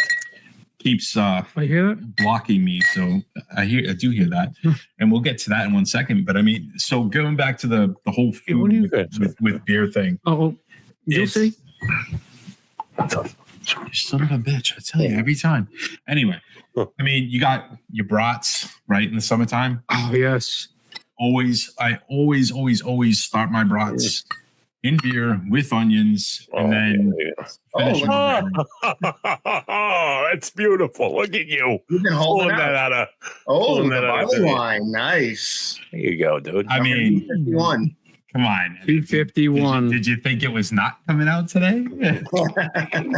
[SPEAKER 3] keeps
[SPEAKER 2] I hear that.
[SPEAKER 3] blocking me, so I do hear that, and we'll get to that in 1 second. But I mean, so going back to the whole
[SPEAKER 1] Hey, what
[SPEAKER 3] food
[SPEAKER 1] do you got?
[SPEAKER 3] with beer thing.
[SPEAKER 2] Oh, you'll
[SPEAKER 3] It's-
[SPEAKER 2] see.
[SPEAKER 3] You son of a bitch! I tell you every time. Anyway, I mean, you got your brats right in the summertime.
[SPEAKER 2] Oh yes.
[SPEAKER 3] I always start my brats in beer with onions, and then finish them
[SPEAKER 4] Oh,
[SPEAKER 3] with lemon.
[SPEAKER 1] Oh, that's beautiful. Look at you.
[SPEAKER 4] You've been holding
[SPEAKER 1] Pulling that
[SPEAKER 4] out.
[SPEAKER 1] out of.
[SPEAKER 4] Oh,
[SPEAKER 1] pulling
[SPEAKER 4] the
[SPEAKER 1] that out of
[SPEAKER 4] barley
[SPEAKER 1] there.
[SPEAKER 4] wine. Nice.
[SPEAKER 1] There you go, dude.
[SPEAKER 3] I mean,
[SPEAKER 4] 51.
[SPEAKER 3] come on.
[SPEAKER 2] 251.
[SPEAKER 3] Did you think it was not coming out today?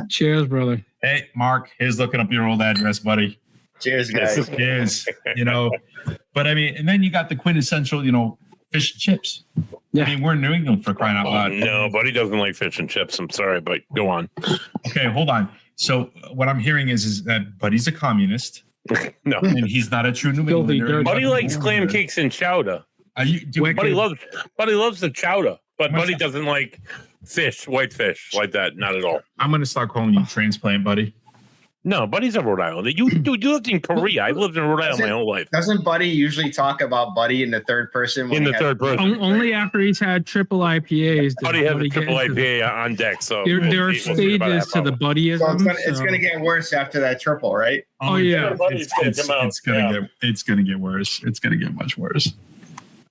[SPEAKER 2] Cheers, brother.
[SPEAKER 3] Hey, Mark, here's looking up your old address, buddy.
[SPEAKER 4] Cheers, guys.
[SPEAKER 3] Cheers. But I mean, and then you got the quintessential, fish and chips.
[SPEAKER 2] Yeah.
[SPEAKER 3] I mean, we're in New England for crying out
[SPEAKER 1] Oh,
[SPEAKER 3] loud.
[SPEAKER 1] no, buddy doesn't like fish and chips. I'm sorry, but go on.
[SPEAKER 3] Okay, hold on. So what I'm hearing is that Buddy's a communist
[SPEAKER 1] No.
[SPEAKER 3] and he's not a true New
[SPEAKER 2] Filthy
[SPEAKER 3] Englander.
[SPEAKER 2] dirt.
[SPEAKER 1] Buddy likes clam cakes and chowder.
[SPEAKER 3] Are you, do,
[SPEAKER 2] Wicked.
[SPEAKER 1] Buddy loves the chowder, but
[SPEAKER 3] What's
[SPEAKER 1] Buddy
[SPEAKER 3] that?
[SPEAKER 1] doesn't like white fish like that. Not at all.
[SPEAKER 3] I'm going to start calling you transplant, Buddy.
[SPEAKER 1] No, Buddy's a Rhode Island. You lived in Korea. I lived in Rhode Island my whole life.
[SPEAKER 4] Doesn't Buddy usually talk about Buddy in the third person?
[SPEAKER 1] In the third person.
[SPEAKER 2] Only after he's had triple IPAs.
[SPEAKER 1] Buddy has a triple IPA on deck. So
[SPEAKER 2] there are stages to the buddyism.
[SPEAKER 4] So it's going to get worse after that triple, right?
[SPEAKER 2] Oh yeah,
[SPEAKER 3] it's gonna get worse. It's gonna get much worse.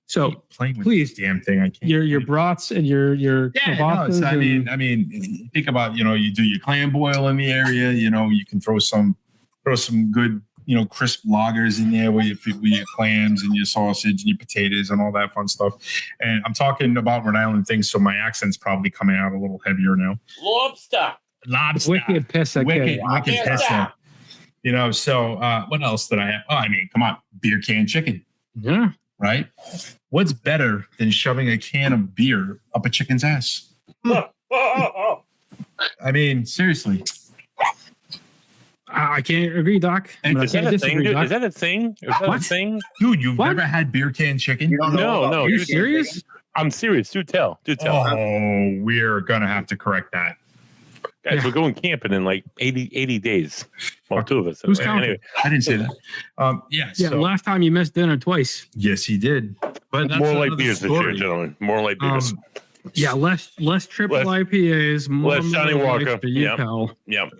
[SPEAKER 2] So
[SPEAKER 3] playing with
[SPEAKER 2] please,
[SPEAKER 3] this damn thing, I can't.
[SPEAKER 2] Your brats and your kvassas
[SPEAKER 3] I mean, think about you do your clam boil in the area. You can throw some good crisp lagers in there with your clams and your sausage and your potatoes and all that fun stuff. And I'm talking about Rhode Island things, so my accent's probably coming out a little heavier now.
[SPEAKER 1] Lobster.
[SPEAKER 2] Wicked pissa.
[SPEAKER 3] Wicked pissa. So what else did I have? Oh, I mean, come on, beer can chicken.
[SPEAKER 2] Yeah.
[SPEAKER 3] Right? What's better than shoving a can of beer up a chicken's ass? I mean, seriously.
[SPEAKER 2] I can't agree, Doc.
[SPEAKER 1] Is that a thing? Dude? Is that a thing?
[SPEAKER 2] What?
[SPEAKER 3] Dude, you've never had beer can chicken?
[SPEAKER 1] No.
[SPEAKER 2] Are you serious?
[SPEAKER 1] I'm serious. Do tell.
[SPEAKER 3] Oh, we're going to have to correct that.
[SPEAKER 1] Guys, we're going camping in like 80 days. Well, two of us.
[SPEAKER 2] Who's counting?
[SPEAKER 1] Anyway.
[SPEAKER 3] I didn't say that.
[SPEAKER 2] Yeah, last time you missed dinner twice.
[SPEAKER 3] Yes, he did. But that's
[SPEAKER 1] more light beers this year, gentlemen. More light beers.
[SPEAKER 2] Yeah, less triple IPAs, more
[SPEAKER 1] less Johnny Walker.
[SPEAKER 2] For you, pal.
[SPEAKER 1] Yep.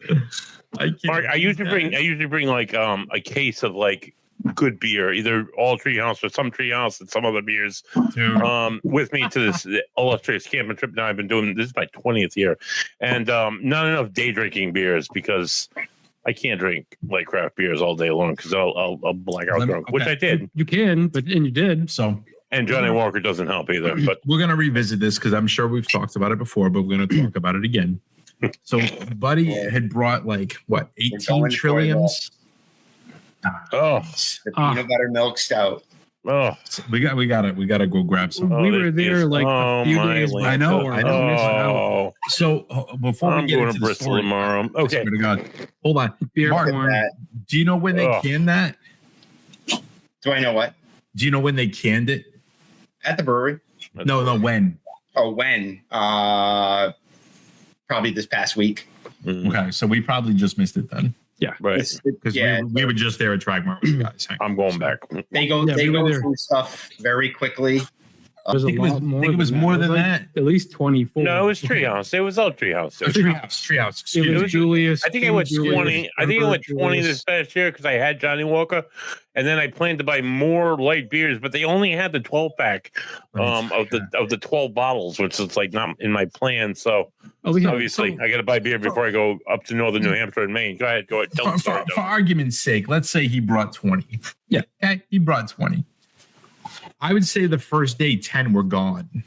[SPEAKER 1] Mark, I usually bring like a case of like good beer, either all Treehouse or some Treehouse and some other beers, with me to this illustrious camping trip. Now I've been doing this is my 20th year, and not enough day drinking beers because I can't drink like craft beers all day long because I'll black out drunk, which I did.
[SPEAKER 2] You can, and you did.
[SPEAKER 3] So.
[SPEAKER 1] And Johnny Walker doesn't help either. But
[SPEAKER 3] we're gonna revisit this because I'm sure we've talked about it before, but we're gonna talk about it again. So Buddy had brought like what 18 trilliums.
[SPEAKER 4] The peanut butter milk stout.
[SPEAKER 1] Oh,
[SPEAKER 3] we gotta go grab some.
[SPEAKER 2] We were there like a few days.
[SPEAKER 3] I know. So before
[SPEAKER 1] I'm
[SPEAKER 3] we get
[SPEAKER 1] going
[SPEAKER 3] into
[SPEAKER 1] to
[SPEAKER 3] the
[SPEAKER 1] Bristol
[SPEAKER 3] story,
[SPEAKER 1] tomorrow. Okay,
[SPEAKER 3] to God. Hold on,
[SPEAKER 2] Beer
[SPEAKER 3] Mark. Do you know when they canned that?
[SPEAKER 4] Do I know what?
[SPEAKER 3] Do you know when they canned it?
[SPEAKER 4] At the brewery.
[SPEAKER 3] No, when?
[SPEAKER 4] Oh, when? Probably this past week.
[SPEAKER 3] Okay, so we probably just missed it then.
[SPEAKER 2] Yeah,
[SPEAKER 1] right.
[SPEAKER 3] Because we were just there at Dragmar, guys.
[SPEAKER 1] I'm going back.
[SPEAKER 4] They go through stuff very quickly.
[SPEAKER 3] I think it was more than that.
[SPEAKER 2] At least 24.
[SPEAKER 1] No, it was Treehouse. It was all Treehouse.
[SPEAKER 3] Treehouse.
[SPEAKER 2] It was Julius.
[SPEAKER 1] I think I went 20. I think I went 20 this past year because I had Johnny Walker, and then I planned to buy more light beers, but they only had the 12 pack of the 12 bottles, which is like not in my plan. So obviously, I got to buy beer before I go up to northern New Hampshire and Maine. Go ahead.
[SPEAKER 3] For argument's sake, let's say he brought 20.
[SPEAKER 2] Yeah,
[SPEAKER 3] okay, he brought 20. I would say the first day 10 were gone.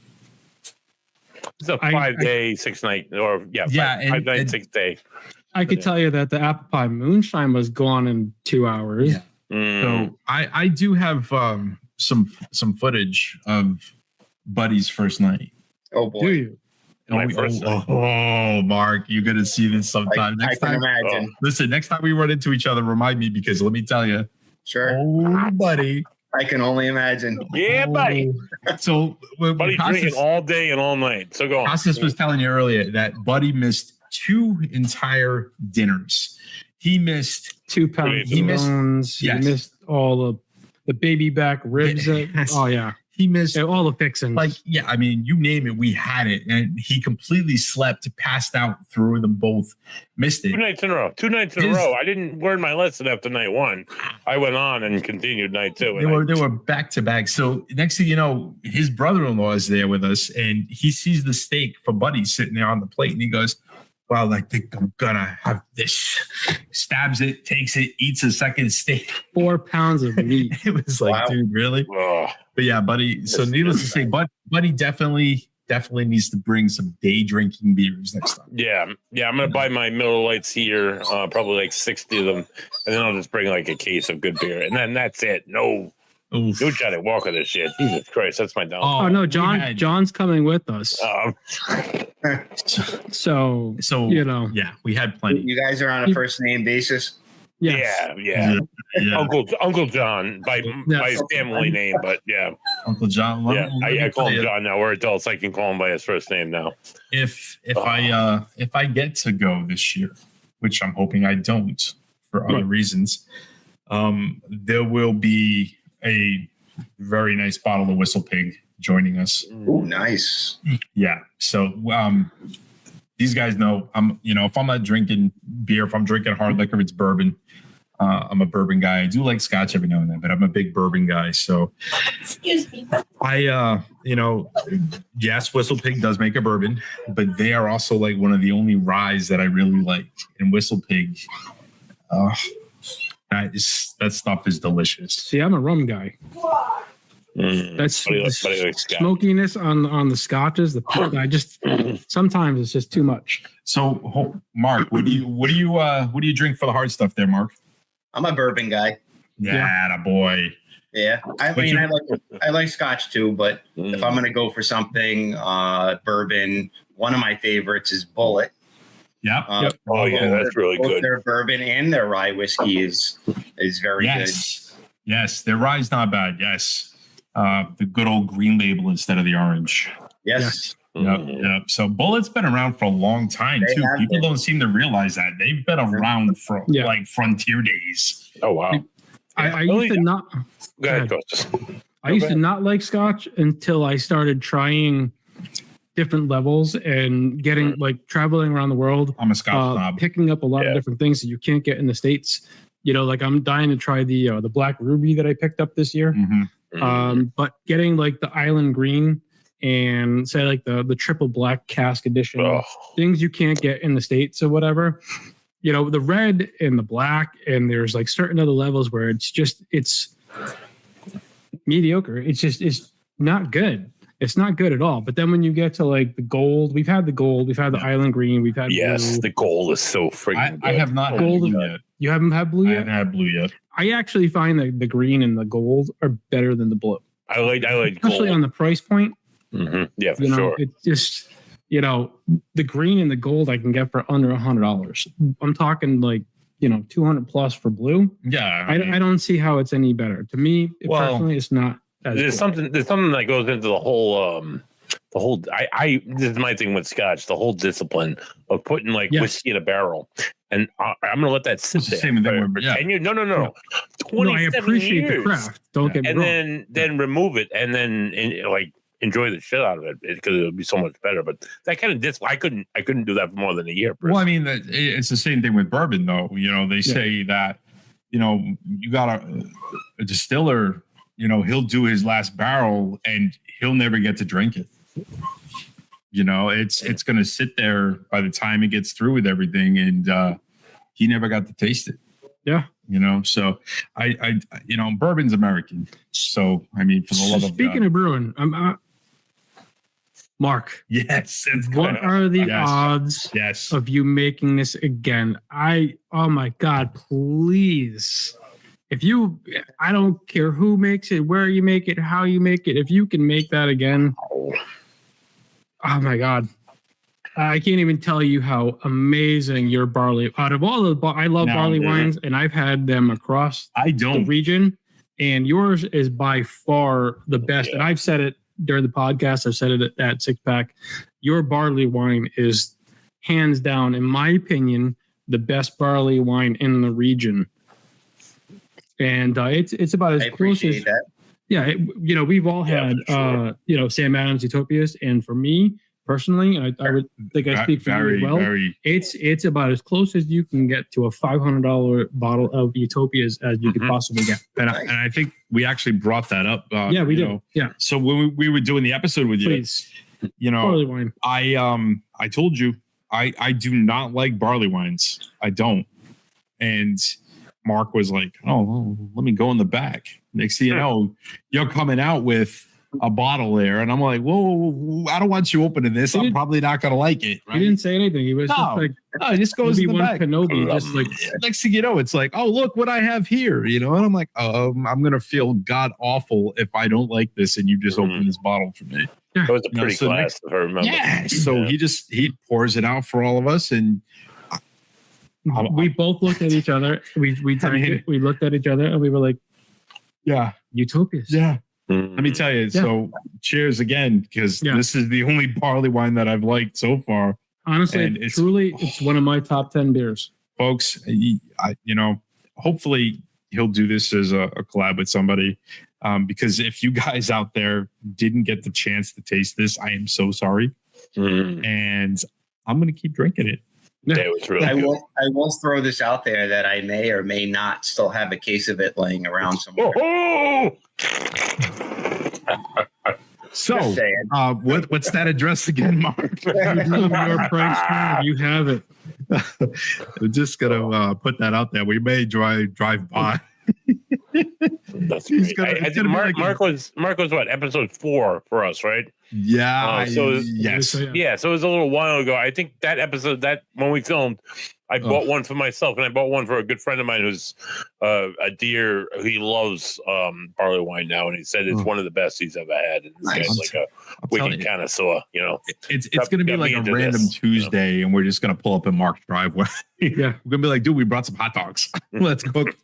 [SPEAKER 1] It's a 5-day, 6-night, or 5 night, 6 day.
[SPEAKER 2] I could tell you that the apple pie moonshine was gone in 2 hours.
[SPEAKER 3] Yeah. So I do have some footage of Buddy's first night.
[SPEAKER 4] Oh boy.
[SPEAKER 2] Do you?
[SPEAKER 3] Mark, you're gonna see this sometime.
[SPEAKER 4] I can imagine.
[SPEAKER 3] Listen, next time we run into each other, remind me because let me tell you.
[SPEAKER 4] Sure.
[SPEAKER 3] Oh, Buddy.
[SPEAKER 4] I can only imagine.
[SPEAKER 1] Yeah, buddy.
[SPEAKER 3] So,
[SPEAKER 1] Buddy's drinking all day and all night. So go on.
[SPEAKER 3] Costas was telling you earlier that Buddy missed 2 entire dinners. He missed
[SPEAKER 2] 2 pounds of bones. He missed all the baby back ribs. Oh yeah.
[SPEAKER 3] He missed
[SPEAKER 2] all the fixings.
[SPEAKER 3] I mean, you name it, we had it. And he completely slept, passed out through them both, missed it.
[SPEAKER 1] 2 nights in a row. 2 nights in a row. I didn't learn my lesson after night 1. I went on and continued night 2.
[SPEAKER 3] They were back to back. So next thing you know, his brother-in-law is there with us and he sees the steak for Buddy sitting there on the plate and he goes, well, I think I'm gonna have this. Stabs it, takes it, eats a second steak.
[SPEAKER 2] 4 pounds of meat.
[SPEAKER 3] It was like, dude, really?
[SPEAKER 1] Oh.
[SPEAKER 3] But yeah, Buddy. So needless to say, Buddy definitely needs to bring some day drinking beers next time.
[SPEAKER 1] Yeah. I'm gonna buy my Miller Lights here, probably like 60 of them, and then I'll just bring like a case of good beer, and then that's it. No Johnny Walker this shit. Jesus Christ, that's my downfall.
[SPEAKER 2] Oh no, John's coming with us. So
[SPEAKER 3] yeah, we had plenty.
[SPEAKER 4] You guys are on a first name basis.
[SPEAKER 1] Yes. Yeah. Uncle John by family name, but yeah,
[SPEAKER 3] Uncle John.
[SPEAKER 1] I call him John now. We're adults. I can call him by his first name now.
[SPEAKER 3] If I get to go this year, which I'm hoping I don't for other reasons, there will be a very nice bottle of Whistle Pig joining us.
[SPEAKER 4] Ooh, nice.
[SPEAKER 3] Yeah. So these guys know if I'm not drinking beer, if I'm drinking hard liquor, it's bourbon. I'm a bourbon guy. I do like scotch every now and then, but I'm a big bourbon guy. So
[SPEAKER 5] Excuse me.
[SPEAKER 3] Yes, Whistle Pig does make a bourbon, but they are also like one of the only ryes that I really like. And Whistle Pig, that stuff is delicious.
[SPEAKER 2] See, I'm a rum guy. That's the smokiness on the scotches. I just sometimes it's just too much.
[SPEAKER 3] So, Mark, what do you drink for the hard stuff there, Mark?
[SPEAKER 4] I'm a bourbon guy.
[SPEAKER 3] Yeah, boy.
[SPEAKER 4] Yeah, I like scotch too, but if I'm gonna go for something, bourbon. One of my favorites is Bullet.
[SPEAKER 3] Yeah.
[SPEAKER 1] Oh yeah, that's really
[SPEAKER 4] both
[SPEAKER 1] good.
[SPEAKER 4] Their bourbon and their rye whiskey is very good.
[SPEAKER 3] Yes, their rye's not bad. Yes, the good old green label instead of the orange.
[SPEAKER 4] Yes.
[SPEAKER 3] Yep. So Bullet's been around for a long time too. People don't seem to realize that they've been around for like frontier days.
[SPEAKER 1] Oh wow.
[SPEAKER 2] I used to not.
[SPEAKER 1] Go ahead, Costas.
[SPEAKER 2] I used to not like scotch until I started trying different levels and getting like traveling around the world.
[SPEAKER 3] I'm a scotch snob.
[SPEAKER 2] Picking up a lot of different things that you can't get in the States. Like I'm dying to try the Black Ruby that I picked up this year. But getting like the Island Green and say like the triple black cask edition, things you can't get in the States or whatever. The red and the black, and there's like certain other levels where it's mediocre. It's not good. It's not good at all. But then when you get to like the gold, we've had the Island Green, we've had blue.
[SPEAKER 1] The gold is so freaking good.
[SPEAKER 3] I have not had
[SPEAKER 2] Gold
[SPEAKER 3] blue yet.
[SPEAKER 2] You haven't had blue yet?
[SPEAKER 3] I haven't had blue yet.
[SPEAKER 2] I actually find that the green and the gold are better than the blue.
[SPEAKER 1] I like
[SPEAKER 2] especially
[SPEAKER 1] gold.
[SPEAKER 2] on the price point.
[SPEAKER 1] Yeah, for sure.
[SPEAKER 2] It's just the green and the gold I can get for under $100. I'm talking like $200 plus for blue.
[SPEAKER 3] Yeah,
[SPEAKER 2] I don't see how it's any better. To me, personally, it's not.
[SPEAKER 1] There's something that goes into the whole this is my thing with scotch, the whole discipline of putting like whiskey in a barrel. And I'm gonna let that sit there.
[SPEAKER 3] Same thing with
[SPEAKER 1] 10 years. No.
[SPEAKER 2] 27 I appreciate
[SPEAKER 1] years.
[SPEAKER 2] the craft. Don't get me wrong.
[SPEAKER 1] And then remove it and then enjoy the shit out of it because it would be so much better. But that kind of I couldn't do that for more than a year.
[SPEAKER 3] Well, I mean, it's the same thing with bourbon, though. They say that you got a distiller. He'll do his last barrel and he'll never get to drink it. It's going to sit there by the time he gets through with everything, and he never got to taste it.
[SPEAKER 2] Yeah.
[SPEAKER 3] So I bourbon's American. So, I mean, for the love of God.
[SPEAKER 2] Speaking of brewing, Mark.
[SPEAKER 3] Yes.
[SPEAKER 2] What are the odds of you making this again? Oh my God, please. I don't care who makes it, where you make it, how you make it. If you can make that again, oh my God. I can't even tell you how amazing your barley. Out of all I love barley wines, and I've had them across the region, and yours is by far the best. And I've said it during the podcast. I've said it at Six Pack. Your barley wine is hands down, in my opinion, the best barley wine in the region. And it's about as close as
[SPEAKER 4] that.
[SPEAKER 2] Yeah. We've all had Sam Adams Utopias, and for me personally, I would think I speak for you as well. It's about as close as you can get to a $500 bottle of Utopias as you could possibly get.
[SPEAKER 3] And I think we actually brought that up.
[SPEAKER 2] We did. Yeah.
[SPEAKER 3] So when we were doing the episode with you,
[SPEAKER 2] barley wine.
[SPEAKER 3] I told you I do not like barley wines. I don't. And Mark was like, "Oh, well, let me go in the back." Next thing you know, you're coming out with a bottle there, and I'm like, "Whoa, I don't want you opening this. I'm probably not going to like it." Right?
[SPEAKER 2] He didn't say anything. He was just like,
[SPEAKER 3] "No, it just goes in the back."
[SPEAKER 2] Kenobi, just like
[SPEAKER 3] next thing you know, it's like, "Oh, look what I have here," and I'm like, "I'm going to feel god awful if I don't like this, and you just open this bottle for me."
[SPEAKER 1] It was a pretty glass, if I remember.
[SPEAKER 3] Yeah. So he pours it out for all of us, and
[SPEAKER 2] we both looked at each other. We drank it. We looked at each other, and we were like,
[SPEAKER 3] "Yeah,
[SPEAKER 2] Utopias."
[SPEAKER 3] Yeah. Let me tell you. So, cheers again, because this is the only barley wine that I've liked so far.
[SPEAKER 2] Honestly, truly, it's one of my top 10 beers.
[SPEAKER 3] folks, hopefully he'll do this as a collab with somebody. Because if you guys out there didn't get the chance to taste this, I am so sorry. And I'm going to keep drinking it.
[SPEAKER 1] That was really good.
[SPEAKER 4] I will throw this out there that I may or may not still have a case of it laying around somewhere.
[SPEAKER 1] Oh!
[SPEAKER 3] So,
[SPEAKER 4] Just saying.
[SPEAKER 3] what's that address again, Mark?
[SPEAKER 2] Your price, you have it.
[SPEAKER 3] I'm just gonna put that out there. We may drive by.
[SPEAKER 1] That's
[SPEAKER 3] He's
[SPEAKER 1] great.
[SPEAKER 3] gonna-
[SPEAKER 1] I
[SPEAKER 3] it's
[SPEAKER 1] think
[SPEAKER 3] gonna be
[SPEAKER 1] Mark was what, episode 4 for us, right?
[SPEAKER 3] Yeah.
[SPEAKER 1] Yes. Yeah. So it was a little while ago. I think that episode, that when we filmed, I bought one for myself, and I bought one for a good friend of mine who's a deer. He loves barley wine now, and he said it's one of the best he's ever had. And this guy's like a wicked connoisseur,
[SPEAKER 3] It's going to be like a random Tuesday, and we're just going to pull up in Mark's driveway.
[SPEAKER 2] Yeah.
[SPEAKER 3] We're going to be like, dude, we brought some hot dogs. Let's cook.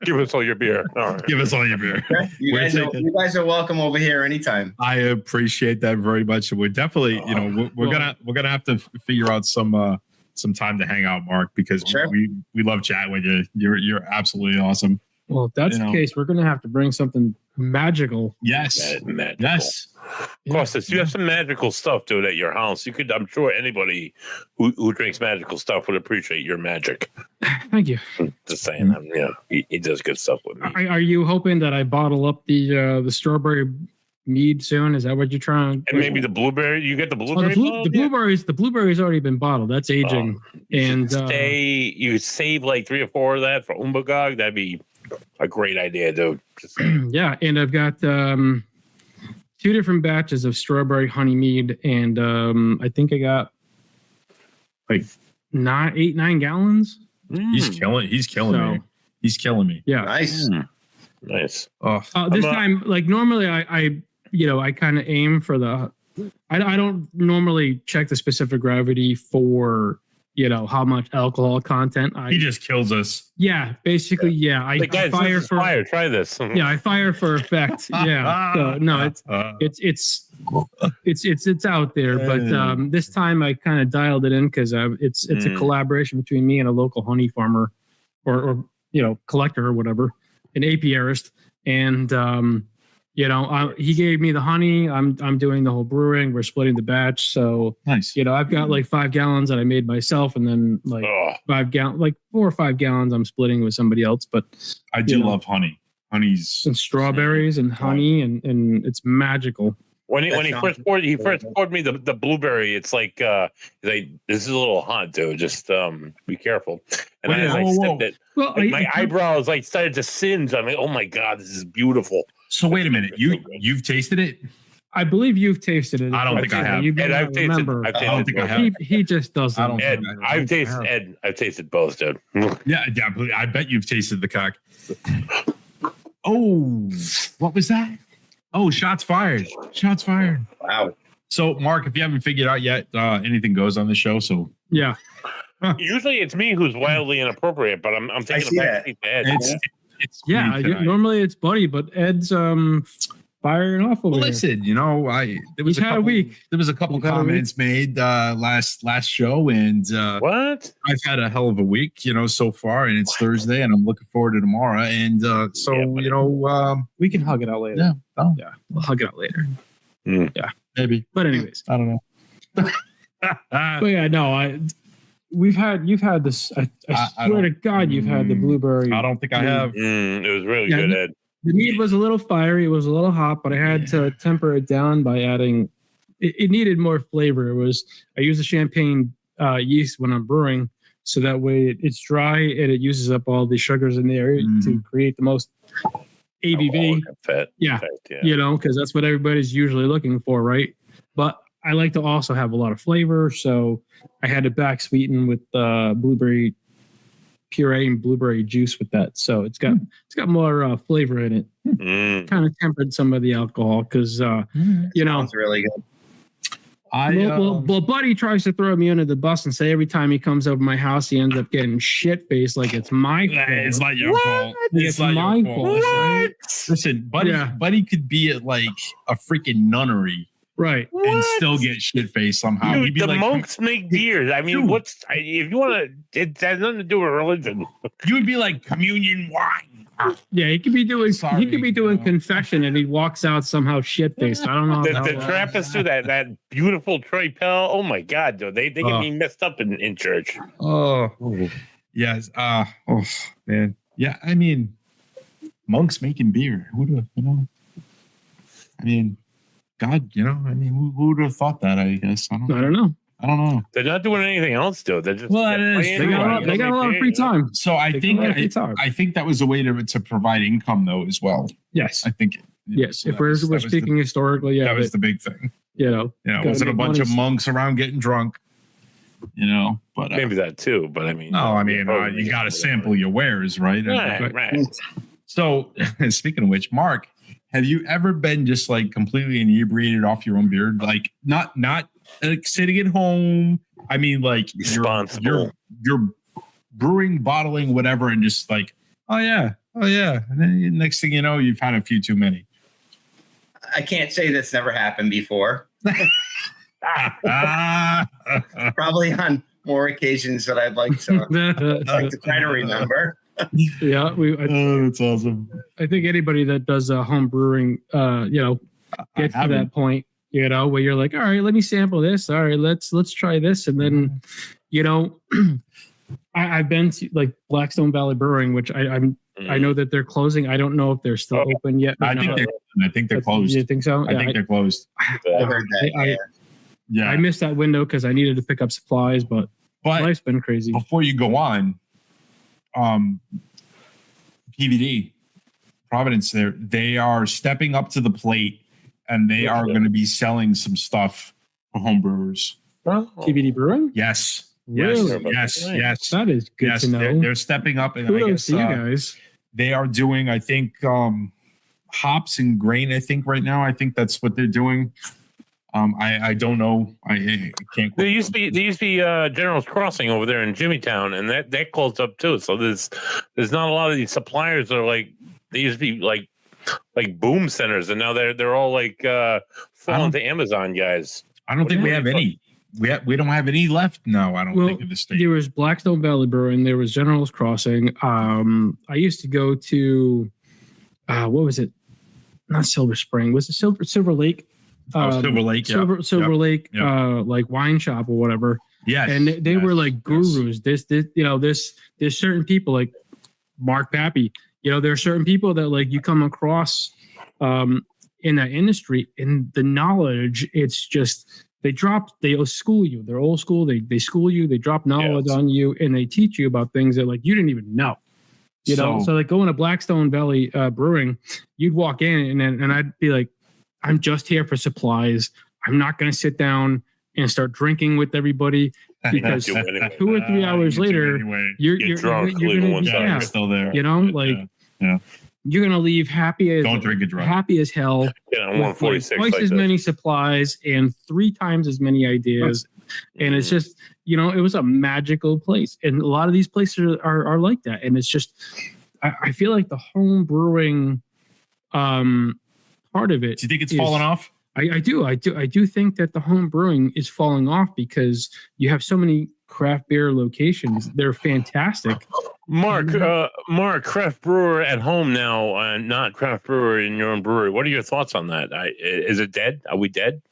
[SPEAKER 1] Give us all your beer. All right.
[SPEAKER 3] Give us all your beer.
[SPEAKER 4] You guys are welcome over here anytime.
[SPEAKER 3] I appreciate that very much. We're definitely, we're gonna have to figure out some time to hang out, Mark, because we love chatting with you. You're absolutely awesome.
[SPEAKER 2] Well, if that's the case, we're going to have to bring something magical.
[SPEAKER 3] Yes.
[SPEAKER 1] Magical.
[SPEAKER 3] Yes.
[SPEAKER 1] Of course, you have some magical stuff, dude, at your house. I'm sure anybody who drinks magical stuff would appreciate your magic.
[SPEAKER 2] Thank you.
[SPEAKER 1] Just saying, he does good stuff with me.
[SPEAKER 2] Are you hoping that I bottle up the strawberry mead soon? Is that what you're trying?
[SPEAKER 1] And maybe the blueberry. You get the blueberry.
[SPEAKER 2] The blueberries already been bottled. That's aging. And
[SPEAKER 1] you save like 3 or 4 of that for Umbagog. That'd be a great idea, dude.
[SPEAKER 2] Yeah, and I've got 2 different batches of strawberry honey mead, and I think I got like 9 gallons.
[SPEAKER 3] He's killing me. He's killing me.
[SPEAKER 2] Yeah,
[SPEAKER 4] Nice.
[SPEAKER 1] Nice.
[SPEAKER 2] This time, like normally, I kind of aim for the. I don't normally check the specific gravity for how much alcohol content.
[SPEAKER 3] He just kills us.
[SPEAKER 2] Yeah, basically, yeah. I fire for
[SPEAKER 1] fire. Try this.
[SPEAKER 2] Yeah, I fire for effect. Yeah. So no, it's out there, but this time I kind of dialed it in because it's a collaboration between me and a local honey farmer, or collector or whatever, an apiarist, and he gave me the honey. I'm doing the whole brewing. We're splitting the batch. So
[SPEAKER 3] nice.
[SPEAKER 2] I've got like 5 gallons that I made myself, and then like 4 or 5 gallons I'm splitting with somebody else. But
[SPEAKER 3] I do love honey. Honey's
[SPEAKER 2] and strawberries and honey, and it's magical.
[SPEAKER 1] When he first poured me the blueberry, it's like this is a little hot, dude. Just be careful. And as I sipped it, my eyebrows like started to singe. I'm like, oh my god, this is beautiful.
[SPEAKER 3] So wait a minute, you've tasted it?
[SPEAKER 2] I believe you've tasted it.
[SPEAKER 3] I don't think I have.
[SPEAKER 1] I've tasted
[SPEAKER 2] it. He just doesn't.
[SPEAKER 1] I've tasted both, dude.
[SPEAKER 3] Yeah, I bet you've tasted the cock. Oh, what was that? Oh, shots fired. Shots fired.
[SPEAKER 4] Wow.
[SPEAKER 3] So, Mark, if you haven't figured out yet, anything goes on the show. So,
[SPEAKER 2] yeah.
[SPEAKER 1] Usually it's me who's wildly inappropriate, but I'm taking a backseat to Ed.
[SPEAKER 3] It's
[SPEAKER 2] normally it's Buddy, but Ed's firing off over here.
[SPEAKER 3] Listen,
[SPEAKER 2] He's had a week.
[SPEAKER 3] There was a couple comments made last show, and
[SPEAKER 1] what?
[SPEAKER 3] I've had a hell of a week, so far, and it's Thursday, and I'm looking forward to tomorrow, and
[SPEAKER 2] we can hug it out later.
[SPEAKER 3] Yeah,
[SPEAKER 2] yeah, we'll hug it out later.
[SPEAKER 3] Yeah, maybe.
[SPEAKER 2] But anyways,
[SPEAKER 3] I don't know.
[SPEAKER 2] But yeah, no, you've had this. I swear to God, you've had the blueberry.
[SPEAKER 3] I don't think I have.
[SPEAKER 1] It was really good, Ed.
[SPEAKER 2] The mead was a little fiery. It was a little hot, but I had to temper it down by adding. It needed more flavor. I use the champagne yeast when I'm brewing, so that way it's dry and it uses up all the sugars in there to create the most ABV. Because that's what everybody's usually looking for, right? But I like to also have a lot of flavor, so I had to back sweeten with blueberry puree and blueberry juice with that, so it's got more flavor in it. Kind of tempered some of the alcohol because
[SPEAKER 4] sounds really good.
[SPEAKER 2] Well, Buddy tries to throw me under the bus and say every time he comes over my house, he ends up getting shit faced like it's my fault.
[SPEAKER 3] It's not your fault.
[SPEAKER 2] It's my fault.
[SPEAKER 3] Right? Listen, Buddy could be at like a freaking nunnery
[SPEAKER 2] Right.
[SPEAKER 3] and still get shit faced somehow.
[SPEAKER 1] Dude,
[SPEAKER 3] He'd be
[SPEAKER 1] the
[SPEAKER 3] like,
[SPEAKER 1] monks make beers. I mean,
[SPEAKER 3] Dude.
[SPEAKER 1] if you want to, it has nothing to do with religion.
[SPEAKER 3] you would be like communion wine.
[SPEAKER 2] Yeah, he could be doing
[SPEAKER 3] Sorry,
[SPEAKER 2] confession and he walks out somehow shit faced. I don't know.
[SPEAKER 1] The Trappist too, that beautiful Troy Pell. Oh my God, dude, they get me messed up in church.
[SPEAKER 3] Oh, yes. Oh man. Yeah, I mean, monks making beer. Who'd have, I mean, God, who would have thought that? I guess I don't know.
[SPEAKER 1] They're not doing anything else, dude. They're just
[SPEAKER 2] They got a lot of free time.
[SPEAKER 3] So I think that was a way to provide income though as well.
[SPEAKER 2] Yes.
[SPEAKER 3] I think.
[SPEAKER 2] Yes.
[SPEAKER 3] So
[SPEAKER 2] if we're speaking historically,
[SPEAKER 3] that was the big thing.
[SPEAKER 2] It
[SPEAKER 3] wasn't a bunch of monks around getting drunk. But
[SPEAKER 1] maybe that too. But I mean,
[SPEAKER 3] you got to sample your wares, right?
[SPEAKER 1] Right.
[SPEAKER 3] So, speaking of which, Mark, have you ever been just like completely inebriated off your own beer? Like not like sitting at home. I mean, like you're brewing, bottling, whatever, and just like, oh yeah. And then next thing you know, you've had a few too many.
[SPEAKER 4] I can't say that's never happened before. Probably on more occasions that I'd like to try to remember.
[SPEAKER 2] Yeah,
[SPEAKER 3] that's awesome.
[SPEAKER 2] I think anybody that does home brewing, gets to that point, where you're like, all right, let me sample this. All right, let's try this, and then, I've been to like Blackstone Valley Brewing, which I know that they're closing. I don't know if they're still open yet.
[SPEAKER 3] I think they're closed.
[SPEAKER 2] You think so?
[SPEAKER 3] I think they're closed.
[SPEAKER 4] I heard that.
[SPEAKER 3] Yeah,
[SPEAKER 2] I missed that window because I needed to pick up supplies, but life's been crazy.
[SPEAKER 3] Before you go on, PVD, Providence, they are stepping up to the plate, and they are going to be selling some stuff for home brewers.
[SPEAKER 2] TBD Brewing?
[SPEAKER 3] Yes.
[SPEAKER 2] Really?
[SPEAKER 3] Yes.
[SPEAKER 2] That is good to know.
[SPEAKER 3] They're stepping up, and
[SPEAKER 2] kudos to you guys.
[SPEAKER 3] They are doing, I think, hops and grain. I think right now, that's what they're doing. I don't know. I can't.
[SPEAKER 1] There used to be General's Crossing over there in Jimmytown, and that closed up too. So there's not a lot of these suppliers that are like they used to be like boom centers, and now they're all like falling to Amazon guys.
[SPEAKER 3] I don't think we have any. We don't have any left now. I don't think in the state.
[SPEAKER 2] There was Blackstone Valley Brewing. There was General's Crossing. I used to go to what was it? Not Silver Spring. Was it Silver Lake?
[SPEAKER 3] Silver Lake,
[SPEAKER 2] Silver Lake, like wine shop or whatever.
[SPEAKER 3] Yes,
[SPEAKER 2] and they were like gurus. There's certain people like Mark Pappy. There are certain people that like you come across in that industry, and the knowledge. It's just they'll school you. They're old school. They school you. They drop knowledge on you, and they teach you about things that like you didn't even know. So like going to Blackstone Valley Brewing, you'd walk in and I'd be like, I'm just here for supplies. I'm not going to sit down and start drinking with everybody because 2 or 3 hours later, you're
[SPEAKER 1] drunk.
[SPEAKER 2] You're
[SPEAKER 1] Leaving one
[SPEAKER 2] gonna,
[SPEAKER 1] side,
[SPEAKER 3] still there.
[SPEAKER 2] You're going to leave happy as
[SPEAKER 3] don't drink it drunk.
[SPEAKER 2] Happy as hell.
[SPEAKER 1] With 146
[SPEAKER 2] twice as many supplies and 3 times as many ideas. And it's just, it was a magical place. And a lot of these places are like that. And it's just, I feel like the home brewing part of it.
[SPEAKER 3] Do you think it's fallen off?
[SPEAKER 2] I do think that the home brewing is falling off because you have so many craft beer locations. They're fantastic.
[SPEAKER 1] Mark, craft brewer at home now, not craft brewer in your own brewery. What are your thoughts on that? Is it dead? Are we dead?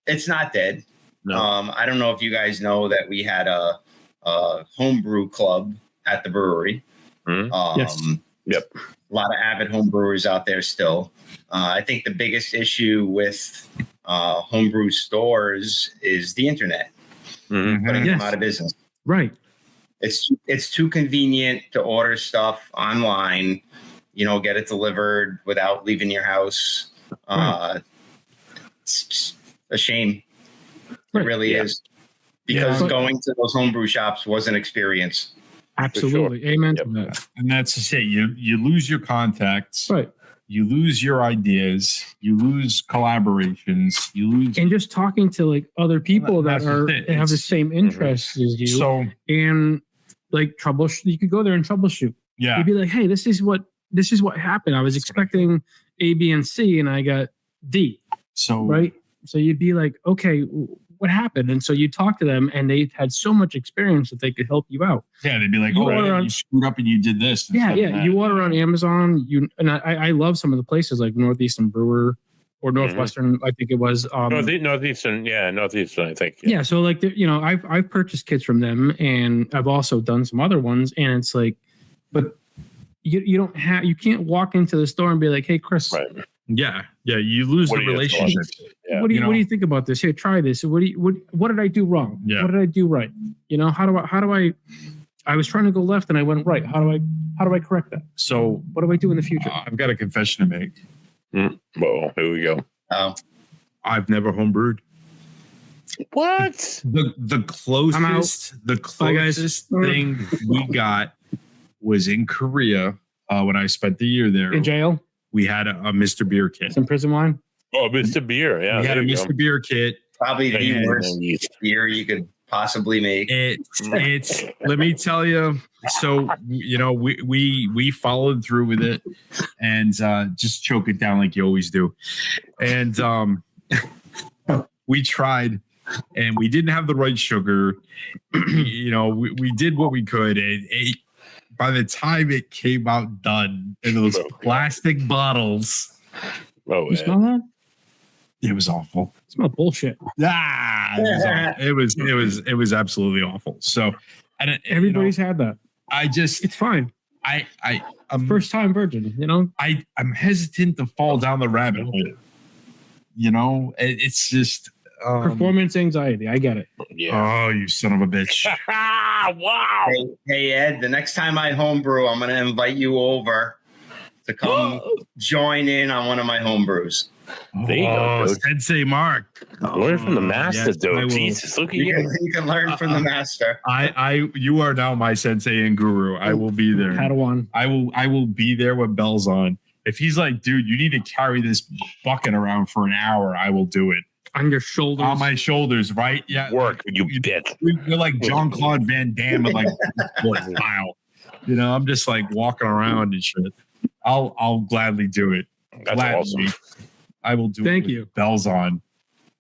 [SPEAKER 4] It's not dead.
[SPEAKER 1] No.
[SPEAKER 4] I don't know if you guys know that we had a homebrew club at the brewery.
[SPEAKER 1] Mm-hmm.
[SPEAKER 2] Yes.
[SPEAKER 1] Yep.
[SPEAKER 4] A lot of avid home brewers out there still. I think the biggest issue with homebrew stores is the internet.
[SPEAKER 1] Mm-hmm.
[SPEAKER 4] Putting them out of business.
[SPEAKER 2] Right.
[SPEAKER 4] It's too convenient to order stuff online, get it delivered without leaving your house. It's just a shame. It really is. Because going to those homebrew shops was an experience.
[SPEAKER 2] Absolutely.
[SPEAKER 1] Sure.
[SPEAKER 2] Amen to that.
[SPEAKER 3] And that's to say, you lose your contacts.
[SPEAKER 2] Right.
[SPEAKER 3] You lose your ideas. You lose collaborations. You lose.
[SPEAKER 2] And just talking to like other people that have the same interests as you.
[SPEAKER 3] So,
[SPEAKER 2] and like troubleshoot, you could go there and troubleshoot.
[SPEAKER 3] Yeah.
[SPEAKER 2] You'd be like, hey, this is what happened. I was expecting A, B, and C, and I got D.
[SPEAKER 3] So
[SPEAKER 2] right? So you'd be like, okay, what happened? And so you talk to them, and they had so much experience that they could help you out.
[SPEAKER 3] yeah, they'd be like,
[SPEAKER 2] You
[SPEAKER 3] "Oh,
[SPEAKER 2] order
[SPEAKER 3] yeah,
[SPEAKER 2] on-
[SPEAKER 3] you screwed up and you did this."
[SPEAKER 2] Yeah, yeah. You order on Amazon. I love some of the places like Northeastern Brewer or Northwestern. I think it was.
[SPEAKER 1] Northeastern, I think.
[SPEAKER 2] Yeah. So like, I've purchased kits from them, and I've also done some other ones, and it's like, but you can't walk into the store and be like, hey, Chris.
[SPEAKER 1] Right.
[SPEAKER 3] Yeah, you lose
[SPEAKER 1] What
[SPEAKER 3] the
[SPEAKER 1] are your
[SPEAKER 3] relationship.
[SPEAKER 1] Yeah.
[SPEAKER 2] What do you think about this? Here, try this. What did I do wrong?
[SPEAKER 3] Yeah.
[SPEAKER 2] What did I do right? How do I was trying to go left and I went right. How do I correct that?
[SPEAKER 3] So
[SPEAKER 2] What do I do in the future?
[SPEAKER 3] I've got a confession to make.
[SPEAKER 1] Well, here we go.
[SPEAKER 4] Oh,
[SPEAKER 3] I've never homebrewed.
[SPEAKER 1] What?
[SPEAKER 3] The closest
[SPEAKER 2] Bye, guys.
[SPEAKER 3] thing we got was in Korea when I spent the year there.
[SPEAKER 2] In jail?
[SPEAKER 3] We had a Mr. Beer kit.
[SPEAKER 2] Some prison wine?
[SPEAKER 1] Oh, Mr. Beer. Yeah.
[SPEAKER 3] We had a
[SPEAKER 1] there you
[SPEAKER 3] Mr.
[SPEAKER 1] go.
[SPEAKER 3] Beer kit.
[SPEAKER 4] probably the
[SPEAKER 1] And-
[SPEAKER 4] worst beer you could possibly make.
[SPEAKER 3] It's let me tell you. So we followed through with it and just choke it down like you always do. And we tried, and we didn't have the right sugar. We did what we could, and by the time it came out done in those plastic bottles,
[SPEAKER 1] Oh,
[SPEAKER 2] You smell that?
[SPEAKER 3] it was awful.
[SPEAKER 2] It smells bullshit.
[SPEAKER 3] It was absolutely awful. So, and
[SPEAKER 2] Everybody's had that.
[SPEAKER 3] it's
[SPEAKER 2] fine.
[SPEAKER 3] I'm
[SPEAKER 2] First time virgin,
[SPEAKER 3] I'm hesitant to fall down the rabbit hole. It's just
[SPEAKER 2] Performance anxiety. I get it.
[SPEAKER 1] yeah.
[SPEAKER 3] Oh, you son of a bitch!
[SPEAKER 1] Wow.
[SPEAKER 4] Hey, Ed, the next time I homebrew, I'm going to invite you over to come join in on one of my homebrews.
[SPEAKER 1] There you go, dude.
[SPEAKER 3] Sensei Mark.
[SPEAKER 1] Learn from the master,
[SPEAKER 3] yes, I
[SPEAKER 1] dude.
[SPEAKER 3] will.
[SPEAKER 1] Jesus, look at
[SPEAKER 4] You
[SPEAKER 1] you.
[SPEAKER 4] can learn from the master.
[SPEAKER 3] You are now my sensei and guru. I will be there.
[SPEAKER 2] Padawan.
[SPEAKER 3] I will be there with bells on. If he's like, dude, you need to carry this bucket around for an hour, I will do it.
[SPEAKER 2] On your shoulders.
[SPEAKER 3] On my shoulders, right? Yeah.
[SPEAKER 1] Work, you bitch.
[SPEAKER 3] You're like Jean-Claude Van Damme with like style. I'm just like walking around and shit. I'll gladly do it.
[SPEAKER 1] That's
[SPEAKER 3] Gladly.
[SPEAKER 1] awesome.
[SPEAKER 3] I will do
[SPEAKER 2] Thank
[SPEAKER 3] it with
[SPEAKER 2] you.
[SPEAKER 3] bells on.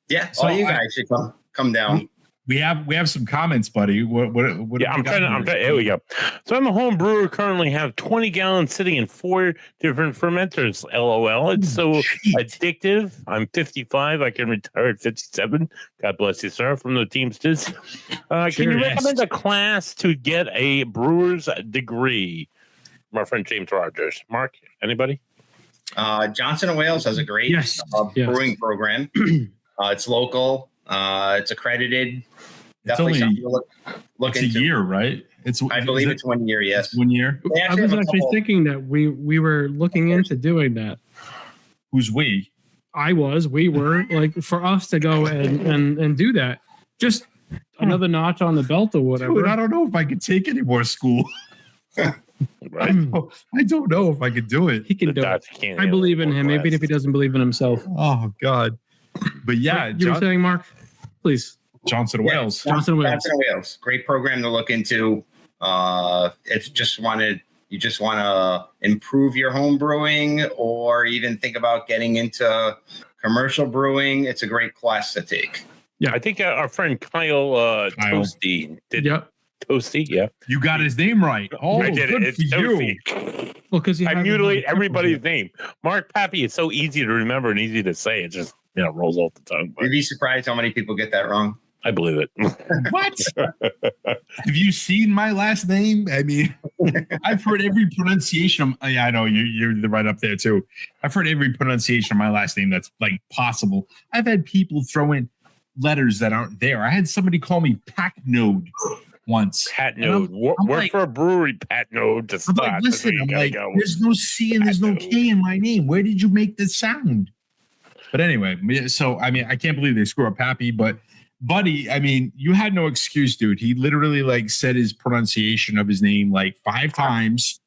[SPEAKER 4] Yeah,
[SPEAKER 3] So
[SPEAKER 4] all you guys should come down.
[SPEAKER 3] We have some comments, buddy. What
[SPEAKER 1] Yeah, I'm trying. Here we go. So I'm a home brewer. Currently have 20 gallons sitting in 4 different fermenters. LOL. It's so addictive. I'm 55. I can retire at 57. God bless you, sir. From the Teamsters. Can you recommend a class to get a brewer's degree? My friend James Rogers. Mark, anybody?
[SPEAKER 4] Johnson & Wales has a great
[SPEAKER 2] Yes.
[SPEAKER 4] brewing program. It's local. It's accredited.
[SPEAKER 3] It's
[SPEAKER 4] Definitely
[SPEAKER 3] only
[SPEAKER 4] something to look
[SPEAKER 3] it's
[SPEAKER 4] into.
[SPEAKER 3] a year, right?
[SPEAKER 4] I believe it's 1 year. Yes.
[SPEAKER 3] 1 year.
[SPEAKER 4] They
[SPEAKER 2] I was
[SPEAKER 4] have a
[SPEAKER 2] actually
[SPEAKER 4] couple-
[SPEAKER 2] thinking that we were looking into doing that.
[SPEAKER 3] Who's we?
[SPEAKER 2] We were like, for us to go and do that. Just another notch on the belt or whatever.
[SPEAKER 3] Dude, I don't know if I could take any more school.
[SPEAKER 1] Right.
[SPEAKER 3] I don't know if I could do it.
[SPEAKER 2] He can do it. I believe in him, even if he doesn't believe in himself.
[SPEAKER 3] Oh God. But yeah,
[SPEAKER 2] You were saying, Mark? Please.
[SPEAKER 3] Johnson
[SPEAKER 4] Yeah.
[SPEAKER 3] Wales.
[SPEAKER 2] Johnson & Wales.
[SPEAKER 4] Johnson & Wales. Great program to look into. If you just want to improve your home brewing or even think about getting into commercial brewing, it's a great class to take.
[SPEAKER 1] Yeah, I think our friend Kyle Toasty did.
[SPEAKER 2] Yep.
[SPEAKER 1] Toasty, yeah.
[SPEAKER 3] You got his name right. Oh,
[SPEAKER 1] I did
[SPEAKER 3] good
[SPEAKER 1] it. It's
[SPEAKER 3] for you.
[SPEAKER 1] Toasty.
[SPEAKER 2] Well, because
[SPEAKER 1] I mutilate everybody's name. Mark Pappy is so easy to remember and easy to say. It just rolls off the tongue. But
[SPEAKER 4] You'd be surprised how many people get that wrong.
[SPEAKER 1] I believe it.
[SPEAKER 3] What? Have you seen my last name? I mean, I've heard every pronunciation. I know you're right up there too. I've heard every pronunciation of my last name that's like possible. I've had people throw in letters that aren't there. I had somebody call me Pack Node once.
[SPEAKER 1] Pat
[SPEAKER 3] And
[SPEAKER 1] Node.
[SPEAKER 3] I'm
[SPEAKER 1] Work
[SPEAKER 3] like-
[SPEAKER 1] for a brewery, Pat Node. To
[SPEAKER 3] I'm
[SPEAKER 1] start.
[SPEAKER 3] like,
[SPEAKER 1] That's
[SPEAKER 3] listen,
[SPEAKER 1] where you
[SPEAKER 3] I'm
[SPEAKER 1] gotta
[SPEAKER 3] like,
[SPEAKER 1] go.
[SPEAKER 3] there's no C and there's no K in my name. Where did you make the sound? But anyway, so I mean, I can't believe they screw up Pappy, but Buddy, I mean, you had no excuse, dude. He literally like said his pronunciation of his name like 5 times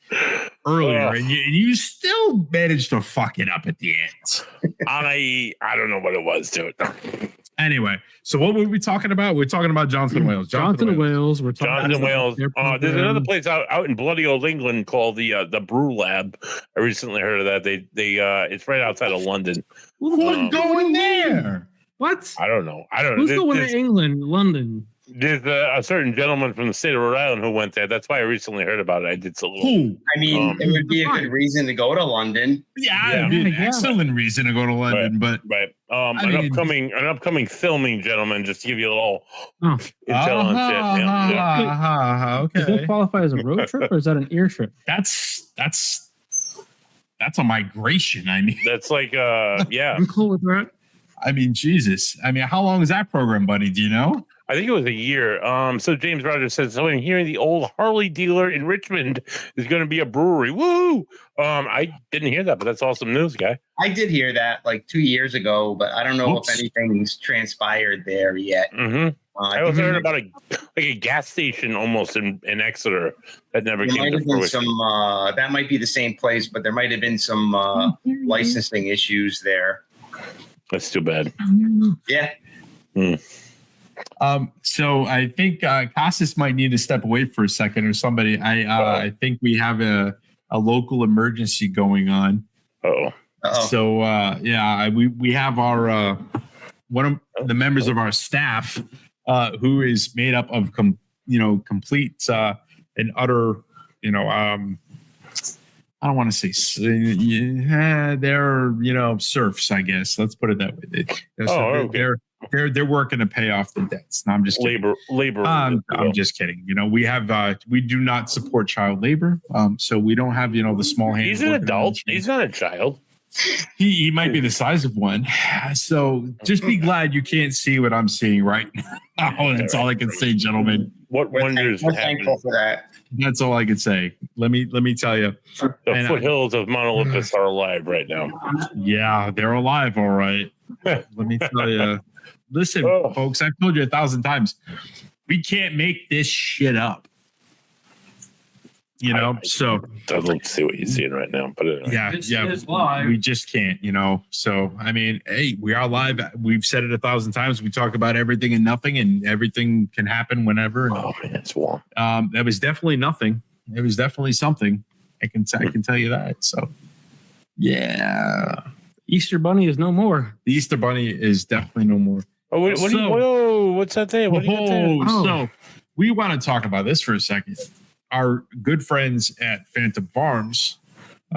[SPEAKER 3] earlier, and you still managed to fuck it up at the end.
[SPEAKER 1] I don't know what it was, dude.
[SPEAKER 3] Anyway, so what were we talking about? We're talking about Johnson Wales.
[SPEAKER 2] Johnson Wales. We're talking
[SPEAKER 1] Johnson
[SPEAKER 2] about
[SPEAKER 1] Wales.
[SPEAKER 2] their
[SPEAKER 1] There's another
[SPEAKER 2] program.
[SPEAKER 1] place out in bloody old England called the Brew Lab. I recently heard of that. They it's right outside of London.
[SPEAKER 3] Who's going there?
[SPEAKER 2] What?
[SPEAKER 1] I don't know.
[SPEAKER 2] Who's going to England, London?
[SPEAKER 1] There's a certain gentleman from the state of Rhode Island who went there. That's why I recently heard about it. I did a little.
[SPEAKER 3] Who?
[SPEAKER 4] I mean, it would be a good reason to go to London.
[SPEAKER 3] Yeah, it'd be an excellent reason to go to London, but
[SPEAKER 1] Right. An upcoming filming gentleman, just to give you a little
[SPEAKER 2] Oh.
[SPEAKER 1] intel on shit. Yeah.
[SPEAKER 2] Does that
[SPEAKER 3] Okay.
[SPEAKER 2] qualify as a road trip or is that an ear trip?
[SPEAKER 3] That's a migration. I mean,
[SPEAKER 1] That's like yeah.
[SPEAKER 2] I'm cool with that.
[SPEAKER 3] I mean, Jesus. I mean, how long is that program, buddy? Do you know?
[SPEAKER 1] I think it was a year. So James Rogers says, so I'm hearing the old Harley dealer in Richmond is going to be a brewery. Woo! I didn't hear that, but that's awesome news, guy.
[SPEAKER 4] I did hear that like 2 years ago, but I don't know
[SPEAKER 3] Oops.
[SPEAKER 4] if anything's transpired there yet.
[SPEAKER 1] Mm-hmm. I also
[SPEAKER 4] think
[SPEAKER 1] heard about a gas station almost in Exeter that never
[SPEAKER 4] there
[SPEAKER 1] came
[SPEAKER 4] might
[SPEAKER 1] to
[SPEAKER 4] have been
[SPEAKER 1] fruition.
[SPEAKER 4] some. That might be the same place, but there might have been some licensing issues there.
[SPEAKER 1] That's too bad.
[SPEAKER 4] Yeah.
[SPEAKER 3] So I think Casas might need to step away for a second, or somebody. I think we have a local emergency going on.
[SPEAKER 1] Uh-oh.
[SPEAKER 4] Uh-oh.
[SPEAKER 3] So we have our one of the members of our staff who is made up of complete and utter I don't want to say they're serfs, I guess. Let's put it that way.
[SPEAKER 1] Okay.
[SPEAKER 3] They're working to pay off the debts. No, I'm just kidding.
[SPEAKER 1] Labor.
[SPEAKER 3] I'm just kidding. We do not support child labor. So we don't have the small hands.
[SPEAKER 1] He's an adult. He's not a child.
[SPEAKER 3] He might be the size of one. So just be glad you can't see what I'm seeing right now. That's all I can say, gentlemen.
[SPEAKER 1] What wonders
[SPEAKER 4] We're
[SPEAKER 1] happen?
[SPEAKER 4] thankful for that.
[SPEAKER 3] That's all I can say. Let me tell you.
[SPEAKER 1] The foothills of Mount Olympus are alive right now.
[SPEAKER 3] Yeah, they're alive, all right. Let me tell you. Listen, folks, I've told you 1,000 times. We can't make this shit up. So
[SPEAKER 1] I'd like to see what you're seeing right now. But anyway.
[SPEAKER 2] It's live.
[SPEAKER 3] we just can't, So I mean, hey, we are live. We've said it 1,000 times. We talk about everything and nothing, and everything can happen whenever.
[SPEAKER 1] Oh man, it's warm.
[SPEAKER 3] That was definitely nothing. It was definitely something. I can tell you that. So yeah,
[SPEAKER 2] Easter Bunny is no more.
[SPEAKER 3] the Easter Bunny is definitely no more.
[SPEAKER 1] Oh, what's that there? What do you got there?
[SPEAKER 3] So we want to talk about this for a second. Our good friends at Phantom Farms,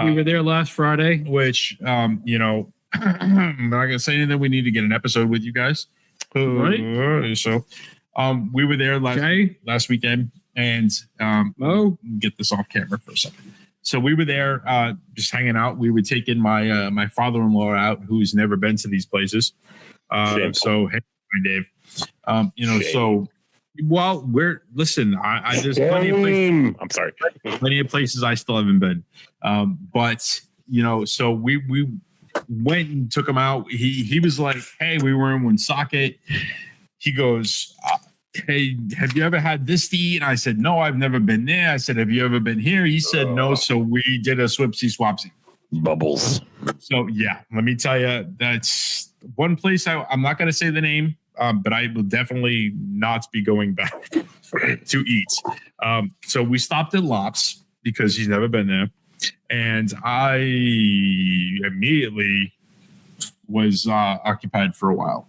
[SPEAKER 2] We were there last Friday.
[SPEAKER 3] which I'm not gonna say anything. We need to get an episode with you guys.
[SPEAKER 2] Right.
[SPEAKER 3] So we were there last weekend, and get this off camera for a second. So we were there just hanging out. We would take in my father-in-law out, who's never been to these places. So hey, Dave. So there's plenty of places.
[SPEAKER 1] I'm sorry.
[SPEAKER 3] Plenty of places I still haven't been. So we went and took him out. He was like, hey, we were in Woonsocket. He goes, hey, have you ever had this to eat? And I said, no, I've never been there. I said, have you ever been here? He said, no. So we did a swipsy swapsy.
[SPEAKER 1] Bubbles.
[SPEAKER 3] So yeah, let me tell you, that's one place I'm not going to say the name, but I will definitely not be going back to eat. So we stopped at Lops because he's never been there. And I immediately was occupied for a while.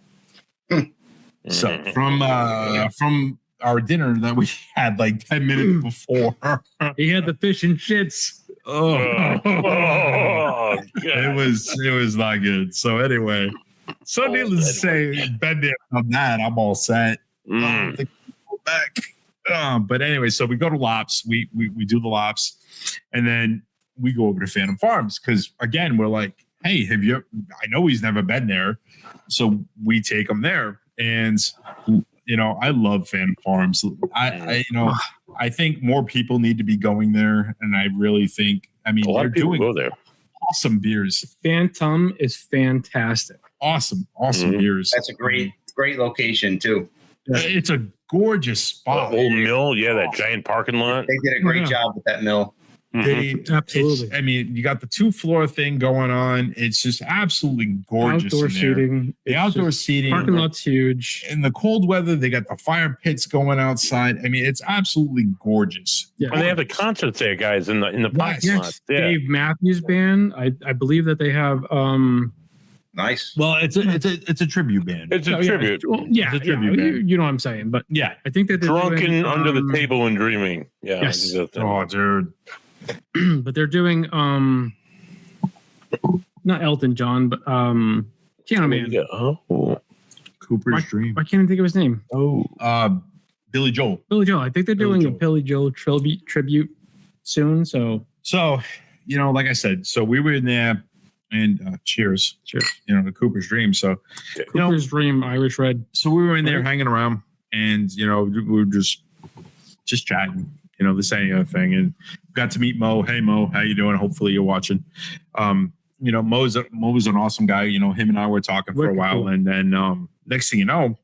[SPEAKER 3] So from our dinner that we had like 10 minutes before,
[SPEAKER 2] He had the fish and shits.
[SPEAKER 3] it was not good. So anyway, needless to say, been there on that. I'm all set. Go back. But anyway, so we go to Lops. We do the Lops, and then we go over to Phantom Farms because again, we're like, hey, I know he's never been there, so we take him there. And I love Phantom Farms. I think more people need to be going there, and I really think. I mean,
[SPEAKER 1] a lot
[SPEAKER 3] they're
[SPEAKER 1] of people
[SPEAKER 3] doing
[SPEAKER 1] go there.
[SPEAKER 3] awesome beers.
[SPEAKER 2] Phantom is fantastic.
[SPEAKER 3] Awesome beers.
[SPEAKER 4] That's a great location too.
[SPEAKER 3] It's a gorgeous spot.
[SPEAKER 1] The whole mill, that giant parking lot.
[SPEAKER 4] They did a great job with that mill.
[SPEAKER 2] Absolutely.
[SPEAKER 3] I mean, you got the 2-floor thing going on. It's just absolutely gorgeous.
[SPEAKER 2] Outdoor
[SPEAKER 3] in there.
[SPEAKER 2] seating.
[SPEAKER 3] The
[SPEAKER 2] It's
[SPEAKER 3] outdoor
[SPEAKER 2] just-
[SPEAKER 3] seating.
[SPEAKER 2] Parking lot's huge.
[SPEAKER 3] In the cold weather, they got the fire pits going outside. I mean, it's absolutely gorgeous.
[SPEAKER 2] Yeah.
[SPEAKER 1] And they have the concerts there, guys, in the parking lot.
[SPEAKER 2] Yes,
[SPEAKER 1] Yeah.
[SPEAKER 2] Dave Matthews Band. I believe that they have
[SPEAKER 4] Nice.
[SPEAKER 3] Well, it's a tribute band.
[SPEAKER 1] It's a
[SPEAKER 2] oh,
[SPEAKER 1] tribute.
[SPEAKER 2] Yeah,
[SPEAKER 3] It's a tribute
[SPEAKER 2] you,
[SPEAKER 3] band.
[SPEAKER 2] you know what I'm saying. But
[SPEAKER 3] Yeah.
[SPEAKER 2] I think that they're
[SPEAKER 1] Drunken
[SPEAKER 2] doing,
[SPEAKER 1] under the table and dreaming. Yeah.
[SPEAKER 2] Yes.
[SPEAKER 1] that's a thing.
[SPEAKER 3] Oh, dude.
[SPEAKER 2] but they're doing not Elton John, but Piano Man.
[SPEAKER 1] Yeah. Oh.
[SPEAKER 3] Cooper's Dream.
[SPEAKER 2] I can't even think of his name.
[SPEAKER 3] Oh, Billy Joel.
[SPEAKER 2] Billy Joel. I think they're
[SPEAKER 3] Billy
[SPEAKER 2] doing a
[SPEAKER 3] Joel.
[SPEAKER 2] Billy Joel tribute soon. So
[SPEAKER 3] So, like I said, so we were in there, and cheers.
[SPEAKER 2] Cheers.
[SPEAKER 3] The Cooper's Dream. So,
[SPEAKER 2] Cooper's Dream, Irish Red.
[SPEAKER 3] so we were in there
[SPEAKER 2] Right.
[SPEAKER 3] hanging around, and we were just chatting. This any other thing, and got to meet Mo. Hey Mo, how you doing? Hopefully you're watching. Mo's an awesome guy. Him and I were talking for a
[SPEAKER 2] Wicked
[SPEAKER 3] while,
[SPEAKER 2] cool.
[SPEAKER 3] and then next thing you know,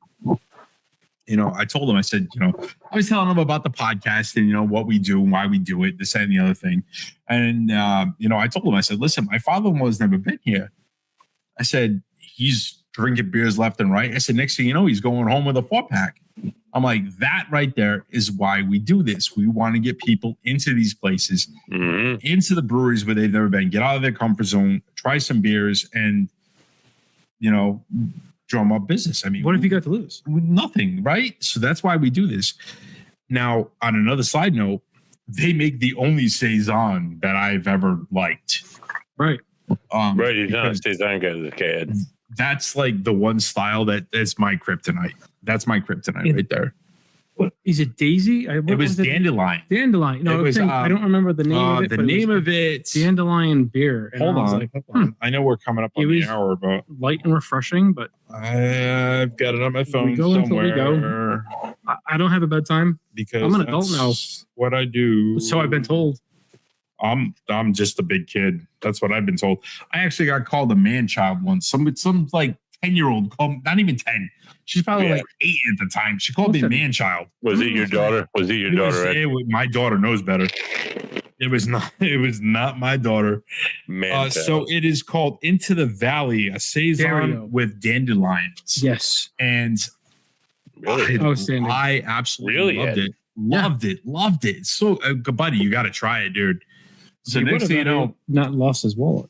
[SPEAKER 3] I told him, I said, I was telling him about the podcast and what we do and why we do it, this and the other thing, and I told him, I said, listen, my father-in-law's never been here. I said, he's drinking beers left and right. I said, next thing you know, he's going home with a 4-pack. I'm like, that right there is why we do this. We want to get people into these places, into the breweries where they've never been, get out of their comfort zone, try some beers, and, drum up business. I mean,
[SPEAKER 2] What have you got to lose?
[SPEAKER 3] nothing, right? So that's why we do this. Now, on another side note, they make the only Saison that I've ever liked.
[SPEAKER 2] Right.
[SPEAKER 1] Right. He's not a
[SPEAKER 3] because
[SPEAKER 1] Saison guy as a kid.
[SPEAKER 3] that's like the one style that's my kryptonite. That's my kryptonite
[SPEAKER 2] Yeah.
[SPEAKER 3] right there.
[SPEAKER 2] What is it? Daisy?
[SPEAKER 3] It was Dandelion.
[SPEAKER 2] Dandelion. No,
[SPEAKER 3] It was,
[SPEAKER 2] I don't remember the name of it.
[SPEAKER 3] The
[SPEAKER 2] but
[SPEAKER 3] name
[SPEAKER 2] it was
[SPEAKER 3] of it.
[SPEAKER 2] Dandelion beer. And
[SPEAKER 3] Hold
[SPEAKER 2] I was
[SPEAKER 3] on.
[SPEAKER 2] like,
[SPEAKER 3] Hold on. I know we're coming up on
[SPEAKER 2] It
[SPEAKER 3] the
[SPEAKER 2] was-
[SPEAKER 3] hour, but
[SPEAKER 2] light and refreshing, but
[SPEAKER 3] I've got it on my phone
[SPEAKER 2] go until we
[SPEAKER 3] somewhere.
[SPEAKER 2] I don't have a bedtime,
[SPEAKER 3] Because
[SPEAKER 2] I'm an adult
[SPEAKER 3] that's what I do.
[SPEAKER 2] so I've been told.
[SPEAKER 3] I'm just a big kid. That's what I've been told. I actually got called a man child once. Some like 10-year-old called, not even 10. She's probably
[SPEAKER 1] Yeah.
[SPEAKER 3] like 8 at the time. She called me a
[SPEAKER 2] Listen.
[SPEAKER 3] man child.
[SPEAKER 1] Was it your daughter? Was it your daughter? Ed?
[SPEAKER 3] My daughter knows better. It was not my daughter.
[SPEAKER 1] Man.
[SPEAKER 3] So it is called Into the Valley, a
[SPEAKER 2] There we
[SPEAKER 3] Saison
[SPEAKER 2] go.
[SPEAKER 3] with dandelions.
[SPEAKER 2] Yes.
[SPEAKER 3] And
[SPEAKER 1] really?
[SPEAKER 2] Outstanding.
[SPEAKER 3] I absolutely
[SPEAKER 1] Really,
[SPEAKER 3] loved
[SPEAKER 1] Ed?
[SPEAKER 3] it. Loved it. So, buddy, you got to try it, dude. So
[SPEAKER 2] He
[SPEAKER 3] next
[SPEAKER 2] would
[SPEAKER 3] thing you
[SPEAKER 2] have
[SPEAKER 3] know,
[SPEAKER 2] not lost his wallet.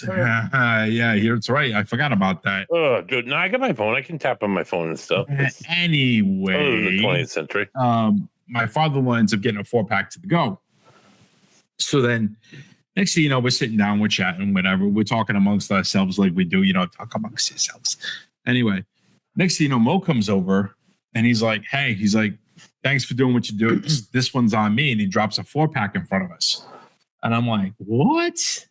[SPEAKER 3] yeah, that's right. I forgot about that.
[SPEAKER 1] Oh, dude. No, I got my phone. I can tap on my phone and stuff. It's other than the
[SPEAKER 3] Anyway,
[SPEAKER 1] 20th century.
[SPEAKER 3] my father-in-law ends up getting a 4-pack to the go. So then next thing you know, we're sitting down, we're chatting, whatever. We're talking amongst ourselves like we do, talk amongst yourselves. Anyway, next thing you know, Mo comes over and he's like, hey, thanks for doing what you do. This one's on me. And he drops a 4-pack in front of us. And I'm like, what?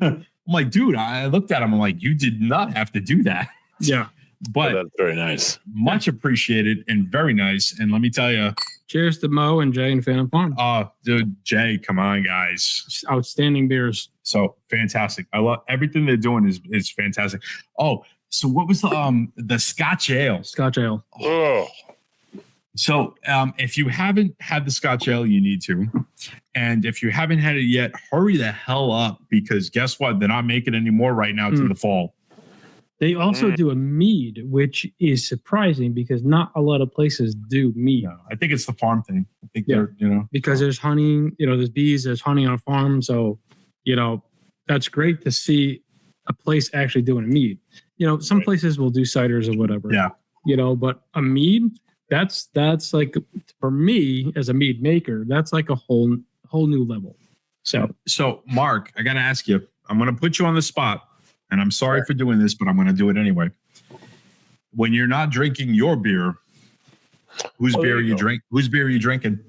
[SPEAKER 3] I'm like, dude, I looked at him. I'm like, you did not have to do that.
[SPEAKER 2] Yeah.
[SPEAKER 3] But
[SPEAKER 1] That's very nice.
[SPEAKER 3] much appreciated and very nice. And let me tell you,
[SPEAKER 2] Cheers to Mo and Jay and Phantom Farm.
[SPEAKER 3] dude, Jay, come on, guys.
[SPEAKER 2] Just outstanding beers.
[SPEAKER 3] So fantastic. I love everything they're doing is fantastic. Oh, so what was the Scotch ale?
[SPEAKER 2] Scotch ale.
[SPEAKER 1] Oh,
[SPEAKER 3] So if you haven't had the Scotch ale, you need to. And if you haven't had it yet, hurry the hell up because guess what? They're not making any more right now to the fall.
[SPEAKER 2] They also do a mead, which is surprising because not a lot of places do mead.
[SPEAKER 3] No, I think it's the farm thing. I think
[SPEAKER 2] Yeah.
[SPEAKER 3] they're,
[SPEAKER 2] Because there's honey, there's bees, there's honey on a farm. So, that's great to see a place actually doing a mead. Some
[SPEAKER 1] Right.
[SPEAKER 2] places will do ciders or whatever.
[SPEAKER 3] Yeah.
[SPEAKER 2] But a mead, that's like, for me as a mead maker, that's like a whole new level.
[SPEAKER 3] So Mark, I got to ask you, I'm going to put you on the spot and I'm sorry for doing this, but I'm going to do it anyway. When you're not drinking your beer, whose beer are you drink? Whose beer are you drinking?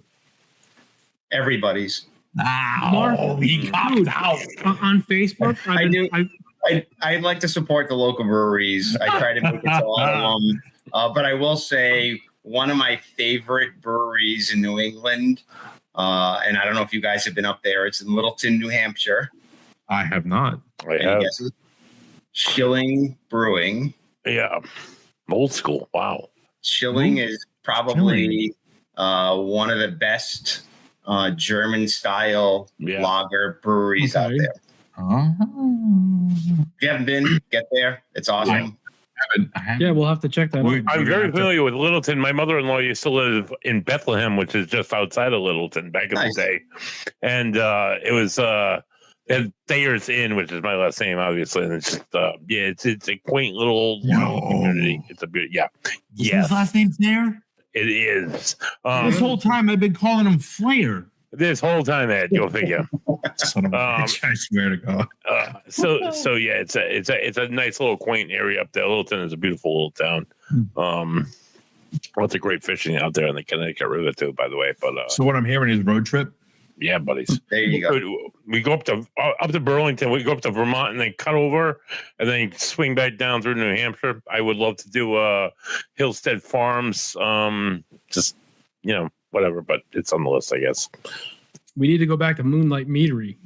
[SPEAKER 4] Everybody's.
[SPEAKER 3] Oh, he copped
[SPEAKER 2] Dude,
[SPEAKER 3] out.
[SPEAKER 2] on Facebook,
[SPEAKER 4] I'd like to support the local breweries. I try to make it to all of them. But I will say one of my favorite breweries in New England, and I don't know if you guys have been up there, it's in Littleton, New Hampshire.
[SPEAKER 3] I have not.
[SPEAKER 1] I
[SPEAKER 4] Any
[SPEAKER 1] have.
[SPEAKER 4] guesses? Schilling Brewing.
[SPEAKER 1] Yeah. Old school. Wow.
[SPEAKER 4] Schilling is probably one of the best German style lager breweries out there. If you haven't been, get there. It's awesome.
[SPEAKER 3] I haven't.
[SPEAKER 2] Yeah, we'll have to check that out.
[SPEAKER 1] I'm very familiar with Littleton. My mother-in-law used to live in Bethlehem, which is just outside of Littleton back in the day. And it was Thayer's Inn, which is my last name, obviously. And it's just, it's a quaint little old community. It's a beautiful,
[SPEAKER 3] Is his last name Thayer?
[SPEAKER 1] It is.
[SPEAKER 3] This whole time I've been calling him Flair.
[SPEAKER 1] This whole time, Ed, go figure.
[SPEAKER 3] Son of a bitch, I swear to God.
[SPEAKER 1] So yeah, it's a nice little quaint area up there. Littleton is a beautiful little town. Lots of great fishing out there in the Connecticut River too, by the way. But
[SPEAKER 3] so what I'm hearing is road trip.
[SPEAKER 1] Yeah, buddies.
[SPEAKER 4] There you go.
[SPEAKER 1] We go up to Burlington. We go up to Vermont and then cut over and then swing back down through New Hampshire. I would love to do Hillstead Farms. Just whatever, but it's on the list, I guess.
[SPEAKER 2] We need to go back to Moonlight Meadery.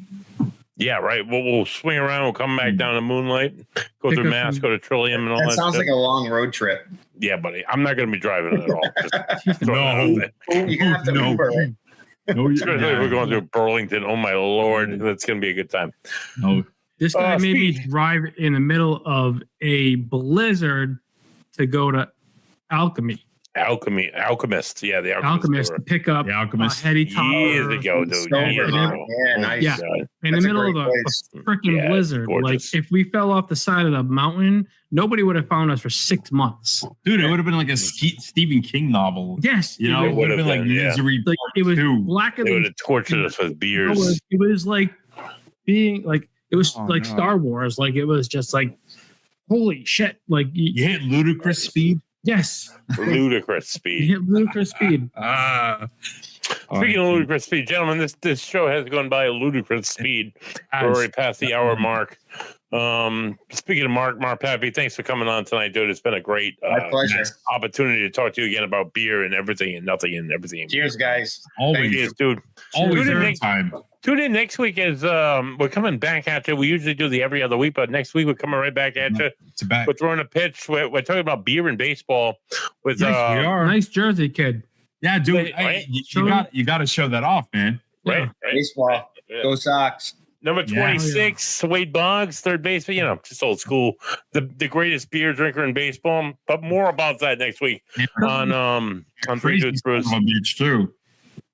[SPEAKER 1] Yeah, right. We'll swing around. We'll come back down to Moonlight, go through Mass, go to Trillium, and all that.
[SPEAKER 4] That sounds like a long road trip.
[SPEAKER 1] Yeah, buddy. I'm not going to be driving it at all. Just
[SPEAKER 4] You have to Uber it.
[SPEAKER 1] Especially if we're going through Burlington. Oh my Lord, that's going to be a good time.
[SPEAKER 2] This guy made me drive in the middle of a blizzard to go to
[SPEAKER 1] Alchemist. Yeah, the
[SPEAKER 2] Alchemist to pick up
[SPEAKER 3] the Alchemist.
[SPEAKER 2] Heady Topper.
[SPEAKER 1] Years ago, dude.
[SPEAKER 4] Yeah, nice.
[SPEAKER 2] Yeah. In the middle of a freaking blizzard.
[SPEAKER 1] Gorgeous.
[SPEAKER 2] Like, if we fell off the side of the mountain, nobody would have found us for 6 months.
[SPEAKER 3] Dude, it would have been like a Stephen King novel.
[SPEAKER 2] Yes.
[SPEAKER 3] It would have been like Misery.
[SPEAKER 2] Like, it was black.
[SPEAKER 1] They would have tortured us with beers.
[SPEAKER 2] It was like being like, it was Star Wars. Like, it was just like, holy shit. Like,
[SPEAKER 3] you hit ludicrous speed.
[SPEAKER 2] Yes.
[SPEAKER 1] Ludicrous speed.
[SPEAKER 2] You hit ludicrous speed.
[SPEAKER 1] Speaking of ludicrous speed, gentlemen, this show has gone by a ludicrous speed. We're already past the hour mark. Speaking of Mark Pappy, thanks for coming on tonight, dude. It's been a great opportunity to talk to you again about beer and everything and nothing and everything.
[SPEAKER 4] Cheers, guys.
[SPEAKER 1] Always, dude.
[SPEAKER 3] Always every time.
[SPEAKER 1] Tune in next week as we're coming back at you. We usually do the every other week, but next week we're coming right back at you. We're throwing a pitch. We're talking about beer and baseball. With
[SPEAKER 3] we are.
[SPEAKER 2] Nice Jersey kid.
[SPEAKER 3] Yeah, dude. You got to show that off, man.
[SPEAKER 1] Right.
[SPEAKER 4] Baseball. Go Sox.
[SPEAKER 1] Number 26, Wade Boggs, third baseman. Just old school. The greatest beer drinker in baseball. But more about that next week on Three Dudes Brews.
[SPEAKER 3] Bitch too.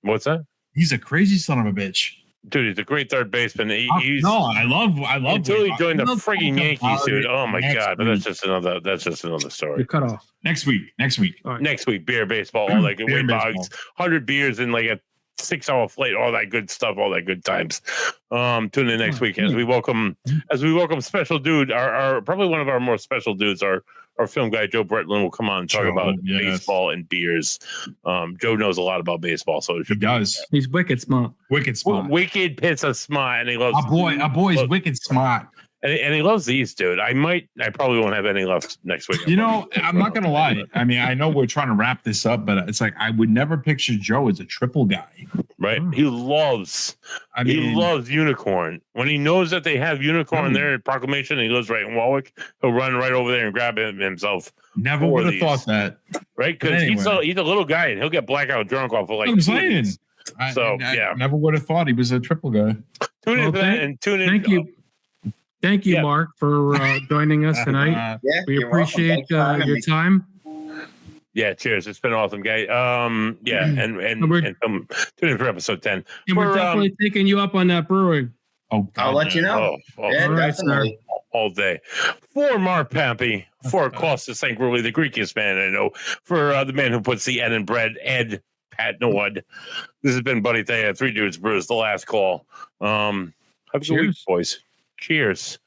[SPEAKER 1] What's that?
[SPEAKER 3] He's a crazy son of a bitch.
[SPEAKER 1] Dude, he's a great third baseman.
[SPEAKER 3] I love.
[SPEAKER 1] Until he joined the friggin' Yankees, dude. Oh my God! But that's just another story.
[SPEAKER 2] You're cut off.
[SPEAKER 3] Next week.
[SPEAKER 2] Right.
[SPEAKER 3] Next
[SPEAKER 1] week, beer, baseball, all that good. Wade Boggs, 100 beers in like a 6-hour flight, all that good stuff, all that good times. Tune in next week as we welcome special dude, our probably one of our more special dudes, our film guy Joe Bretlin will come on and talk about baseball and beers. Joe knows a lot about baseball, so
[SPEAKER 3] he does.
[SPEAKER 2] He's wicked smart.
[SPEAKER 1] Wicked pits of smart, and he loves
[SPEAKER 3] our boy's wicked smart.
[SPEAKER 1] And he loves these, dude. I probably won't have any left next week.
[SPEAKER 3] I'm not gonna lie. I mean, I know we're trying to wrap this up, but it's like I would never picture Joe as a triple guy.
[SPEAKER 1] Right? He loves unicorn. When he knows that they have unicorn there at Proclamation, and he lives right in Warwick, he'll run right over there and grab it himself.
[SPEAKER 3] Never would have thought that.
[SPEAKER 1] Right? Because he's a little guy, and he'll get blackout drunk off of like.
[SPEAKER 3] I'm saying.
[SPEAKER 1] I
[SPEAKER 3] never would have thought he was a triple guy.
[SPEAKER 1] Tune in for that and tune in.
[SPEAKER 2] Thank you. Thank you, Mark, for joining us tonight. We appreciate your time.
[SPEAKER 1] Yeah, cheers. It's been awesome, guy. And tune in for episode 10.
[SPEAKER 2] And we're definitely taking you up on that brewing.
[SPEAKER 4] I'll let you know. Definitely.
[SPEAKER 1] All day. For Mark Pappy, for Costas St. Ruley, the Greekiest man I know, for the man who puts the N in bread, Ed Pat Nord. This has been Buddy Thea, Three Dudes Brews, the last call. Have a good week, boys. Cheers.